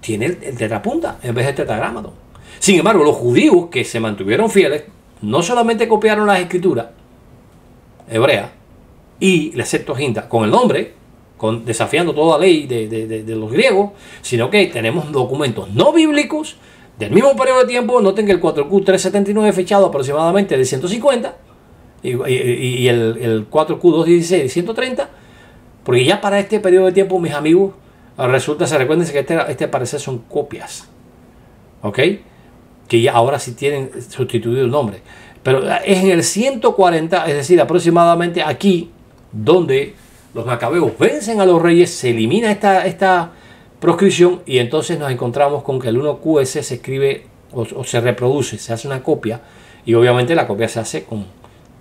tienen el tetrapunta en vez del tetragrámaton. Sin embargo, los judíos que se mantuvieron fieles no solamente copiaron las escrituras hebreas y la Septuaginta con el nombre, desafiando toda ley de los griegos, sino que tenemos documentos no bíblicos del mismo periodo de tiempo. Noten que el 4Q 379 fechado aproximadamente de 150 y el 4Q 216 de 130, porque ya para este periodo de tiempo, mis amigos, se recuerden que este parecer son copias, ¿ok? Que ya ahora sí tienen sustituido el nombre. Pero es en el 140, es decir, aproximadamente aquí, donde los macabeos vencen a los reyes, se elimina esta proscripción y entonces nos encontramos con que el 1QS se escribe o se reproduce, se hace una copia y obviamente la copia se hace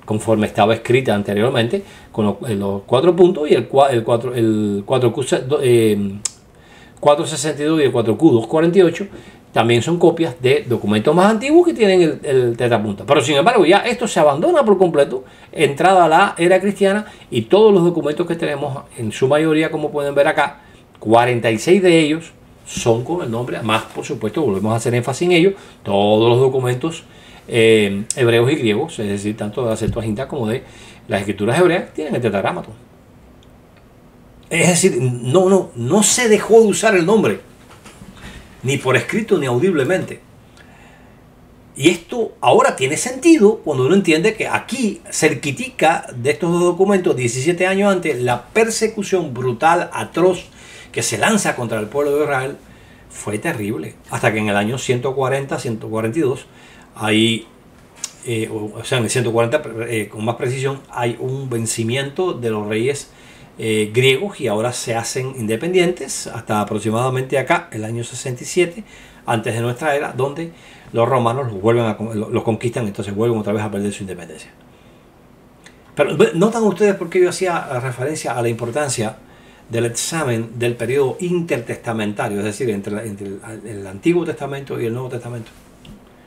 conforme estaba escrita anteriormente, con los 4 puntos y el 4Q 462 y el 4Q 248 también son copias de documentos más antiguos que tienen el tetrapunta. Pero sin embargo ya esto se abandona por completo, entrada a la era cristiana, y todos los documentos que tenemos, en su mayoría, como pueden ver acá, 46 de ellos son con el nombre, más por supuesto, volvemos a hacer énfasis en ello, todos los documentos hebreos y griegos, es decir, tanto de la Septuaginta como de las escrituras hebreas, tienen el tetragrámaton. Es decir, no se dejó de usar el nombre, ni por escrito ni audiblemente. Y esto ahora tiene sentido cuando uno entiende que aquí, cerquitica de estos dos documentos, 17 años antes, la persecución brutal, atroz, que se lanza contra el pueblo de Israel, fue terrible. Hasta que en el año 140, 142, hay, o sea, en el 140, con más precisión, hay un vencimiento de los reyes griegos y ahora se hacen independientes hasta aproximadamente acá, el año 67, antes de nuestra era, donde los romanos los conquistan, entonces vuelven otra vez a perder su independencia. Pero notan ustedes por qué yo hacía referencia a la importancia del examen del periodo intertestamentario, es decir, entre el Antiguo Testamento y el Nuevo Testamento.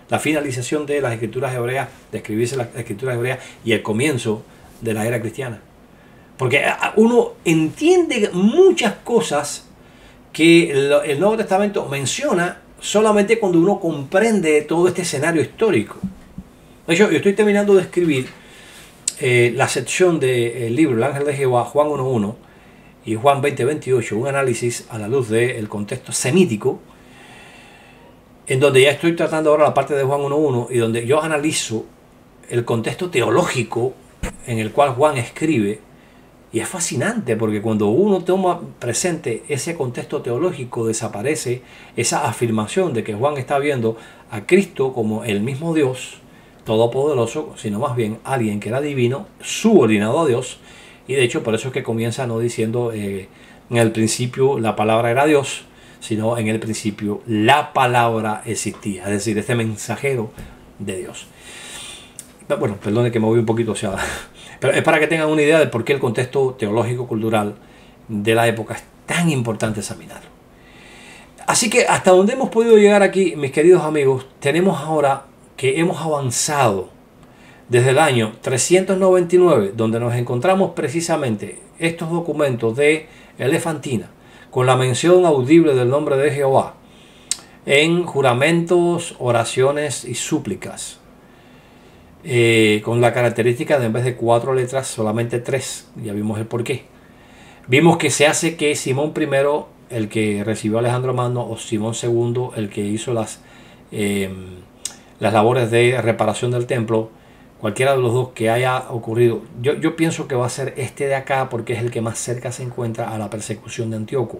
La finalización de las escrituras hebreas, de escribirse las escrituras hebreas, y el comienzo de la era cristiana. Porque uno entiende muchas cosas que el Nuevo Testamento menciona solamente cuando uno comprende todo este escenario histórico. De hecho, yo estoy terminando de escribir la sección del libro El Ángel de Jehová, Juan 1.1 y Juan 20.28, un análisis a la luz del contexto semítico, en donde ya estoy tratando ahora la parte de Juan 1.1 y donde yo analizo el contexto teológico en el cual Juan escribe. Y es fascinante porque cuando uno toma presente ese contexto teológico, desaparece esa afirmación de que Juan está viendo a Cristo como el mismo Dios todopoderoso, sino más bien alguien que era divino, subordinado a Dios. Y de hecho por eso es que comienza no diciendo en el principio la palabra era Dios, sino en el principio la palabra existía, es decir, este mensajero de Dios. Bueno, perdone que me voy un poquito hacia... Pero es para que tengan una idea de por qué el contexto teológico-cultural de la época es tan importante examinarlo. Así que hasta donde hemos podido llegar aquí, mis queridos amigos, tenemos ahora que hemos avanzado desde el año 399, donde nos encontramos precisamente estos documentos de Elefantina, con la mención audible del nombre de Jehová, en juramentos, oraciones y súplicas. Con la característica de en vez de 4 letras solamente 3, ya vimos el porqué. Vimos que se hace que Simón I, el que recibió a Alejandro Magno, o Simón II, el que hizo las labores de reparación del templo, cualquiera de los dos que haya ocurrido, yo pienso que va a ser este de acá porque es el que más cerca se encuentra a la persecución de Antíoco.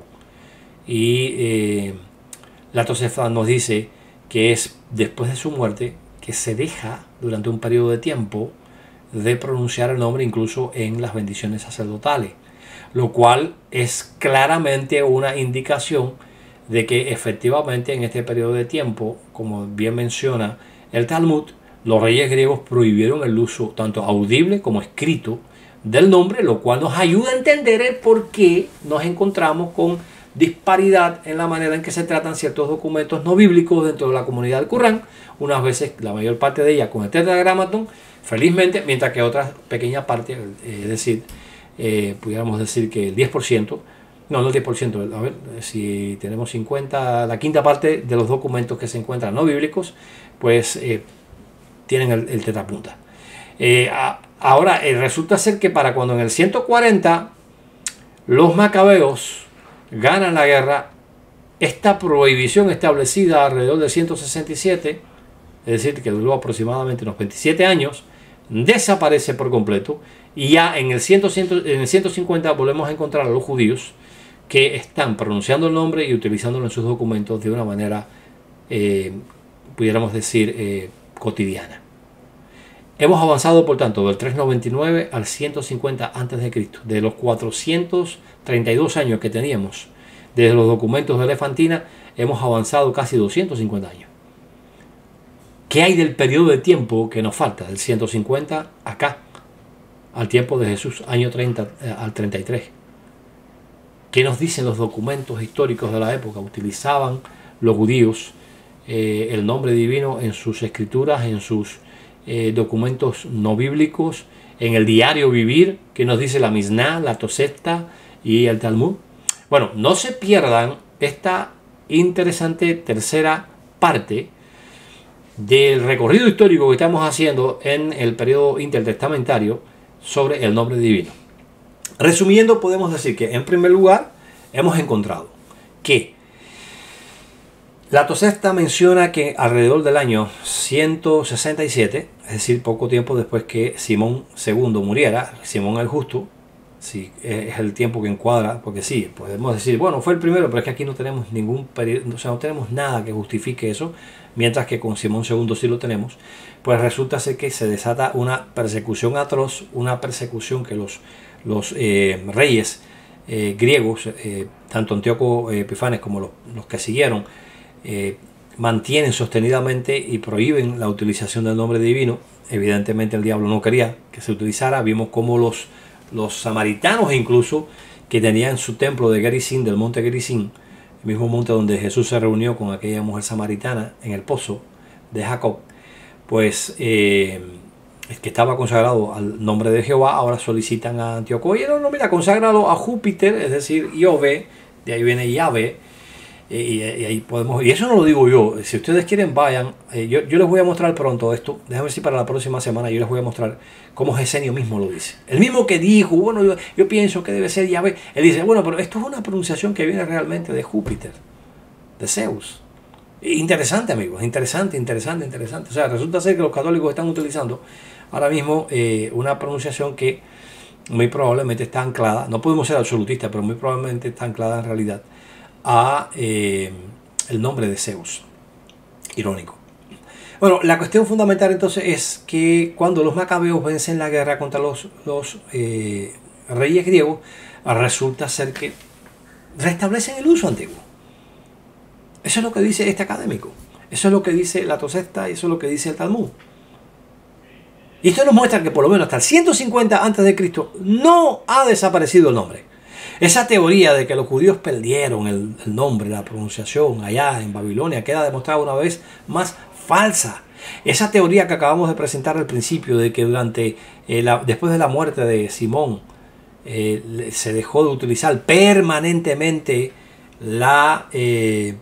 Y la Tosefta nos dice que es después de su muerte que se deja durante un periodo de tiempo de pronunciar el nombre incluso en las bendiciones sacerdotales, lo cual es claramente una indicación de que efectivamente en este periodo de tiempo, como bien menciona el Talmud, los reyes griegos prohibieron el uso tanto audible como escrito del nombre, lo cual nos ayuda a entender el por qué nos encontramos con disparidad en la manera en que se tratan ciertos documentos no bíblicos dentro de la comunidad del Corán, unas veces la mayor parte de ellas con el Tetragrámaton, felizmente, mientras que otras pequeñas partes, es decir, pudiéramos decir que el 10%, no el 10%, a ver, si tenemos 50, la quinta parte de los documentos que se encuentran no bíblicos, pues tienen el tetrapunta. Ahora, resulta ser que para cuando en el 140 los macabeos ganan la guerra, esta prohibición establecida alrededor del 167, es decir, que duró aproximadamente unos 27 años, desaparece por completo, y ya en el 150 volvemos a encontrar a los judíos que están pronunciando el nombre y utilizándolo en sus documentos de una manera, pudiéramos decir, cotidiana. Hemos avanzado, por tanto, del 399 al 150 a.C., de los 432 años que teníamos desde los documentos de Elefantina, hemos avanzado casi 250 años. ¿Qué hay del periodo de tiempo que nos falta? Del 150 acá, al tiempo de Jesús, año 30 al 33. ¿Qué nos dicen los documentos históricos de la época? Utilizaban los judíos el nombre divino en sus escrituras, en sus documentos no bíblicos, en el diario vivir, que nos dice la Misná, la Tosefta y el Talmud. Bueno, no se pierdan esta interesante tercera parte del recorrido histórico que estamos haciendo en el periodo intertestamentario sobre el nombre divino. Resumiendo, podemos decir que en primer lugar hemos encontrado que la Tosefta menciona que alrededor del año 167, es decir, poco tiempo después que Simón II muriera, Simón el Justo, sí, es el tiempo que encuadra, porque sí, podemos decir, bueno, fue el primero, pero es que aquí no tenemos ningún periodo, o sea, no tenemos nada que justifique eso, mientras que con Simón II sí lo tenemos. Pues resulta ser que se desata una persecución atroz, una persecución que los reyes griegos, tanto Antíoco Epifanes como los que siguieron, mantienen sostenidamente y prohíben la utilización del nombre divino. Evidentemente el diablo no quería que se utilizara. Vimos cómo los samaritanos, incluso, que tenían su templo de Gerizim, del monte Gerizim, el mismo monte donde Jesús se reunió con aquella mujer samaritana en el pozo de Jacob, pues que estaba consagrado al nombre de Jehová, ahora solicitan a Antíoco, oye, no, mira, consagrado a Júpiter, es decir, Yahvé, de ahí viene Yahvé. Y ahí podemos, y eso no lo digo yo, si ustedes quieren vayan, yo les voy a mostrar pronto esto, déjame ver si para la próxima semana yo les voy a mostrar cómo Gesenio mismo lo dice, el mismo que dijo, bueno, yo pienso que debe ser Yahvé, él dice, bueno, pero esto es una pronunciación que viene realmente de Júpiter, de Zeus. Interesante, amigos, interesante, o sea, resulta ser que los católicos están utilizando ahora mismo una pronunciación que muy probablemente está anclada, no podemos ser absolutistas, pero muy probablemente está anclada en realidad a el nombre de Zeus. Irónico. Bueno, la cuestión fundamental entonces es que cuando los macabeos vencen la guerra contra los reyes griegos, resulta ser que restablecen el uso antiguo. Eso es lo que dice este académico. Eso es lo que dice la Tosefta y eso es lo que dice el Talmud. Y esto nos muestra que por lo menos hasta el 150 a.C. no ha desaparecido el nombre. Esa teoría de que los judíos perdieron el nombre, la pronunciación allá en Babilonia, queda demostrada una vez más falsa. Esa teoría que acabamos de presentar al principio, de que después de la muerte de Simón se dejó de utilizar permanentemente la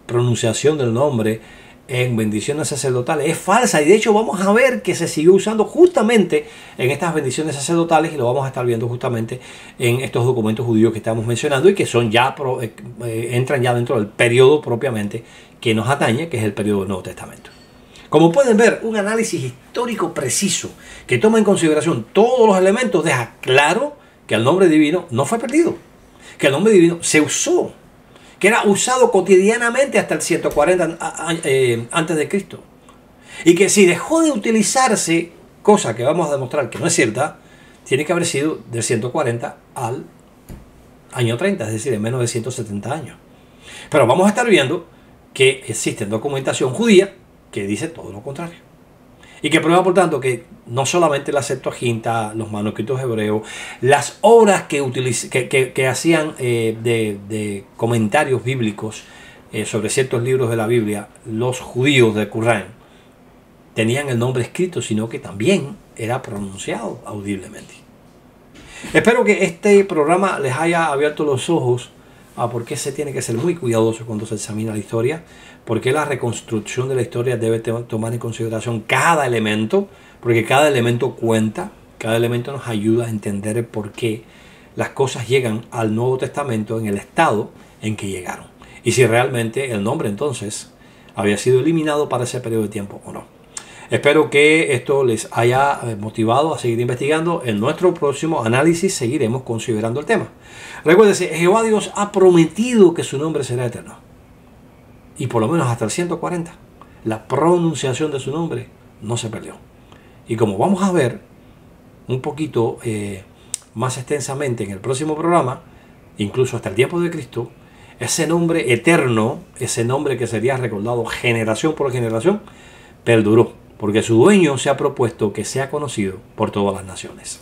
pronunciación del nombre en bendiciones sacerdotales, es falsa, y de hecho vamos a ver que se siguió usando justamente en estas bendiciones sacerdotales, y lo vamos a estar viendo justamente en estos documentos judíos que estamos mencionando y que son ya entran ya dentro del periodo propiamente que nos atañe, que es el periodo del Nuevo Testamento. Como pueden ver, un análisis histórico preciso que toma en consideración todos los elementos deja claro que el nombre divino no fue perdido, que el nombre divino se usó, que era usado cotidianamente hasta el 140 antes de Cristo, y que si dejó de utilizarse, cosa que vamos a demostrar que no es cierta, tiene que haber sido del 140 al año 30, es decir, en menos de 170 años. Pero vamos a estar viendo que existe documentación judía que dice todo lo contrario. Y que prueba, por tanto, que no solamente la Septuaginta, los manuscritos hebreos, las obras que hacían de comentarios bíblicos sobre ciertos libros de la Biblia, los judíos de Qur'án, tenían el nombre escrito, sino que también era pronunciado audiblemente. Espero que este programa les haya abierto los ojos a por qué se tiene que ser muy cuidadoso cuando se examina la historia, por qué la reconstrucción de la historia debe tomar en consideración cada elemento, porque cada elemento cuenta, cada elemento nos ayuda a entender el por qué las cosas llegan al Nuevo Testamento en el estado en que llegaron. Y si realmente el nombre entonces había sido eliminado para ese periodo de tiempo o no. Espero que esto les haya motivado a seguir investigando. En nuestro próximo análisis seguiremos considerando el tema. Recuérdense, Jehová Dios ha prometido que su nombre será eterno. Y por lo menos hasta el 140. La pronunciación de su nombre no se perdió. Y como vamos a ver un poquito más extensamente en el próximo programa, incluso hasta el tiempo de Cristo, ese nombre eterno, ese nombre que sería recordado generación por generación, perduró, porque su dueño se ha propuesto que sea conocido por todas las naciones.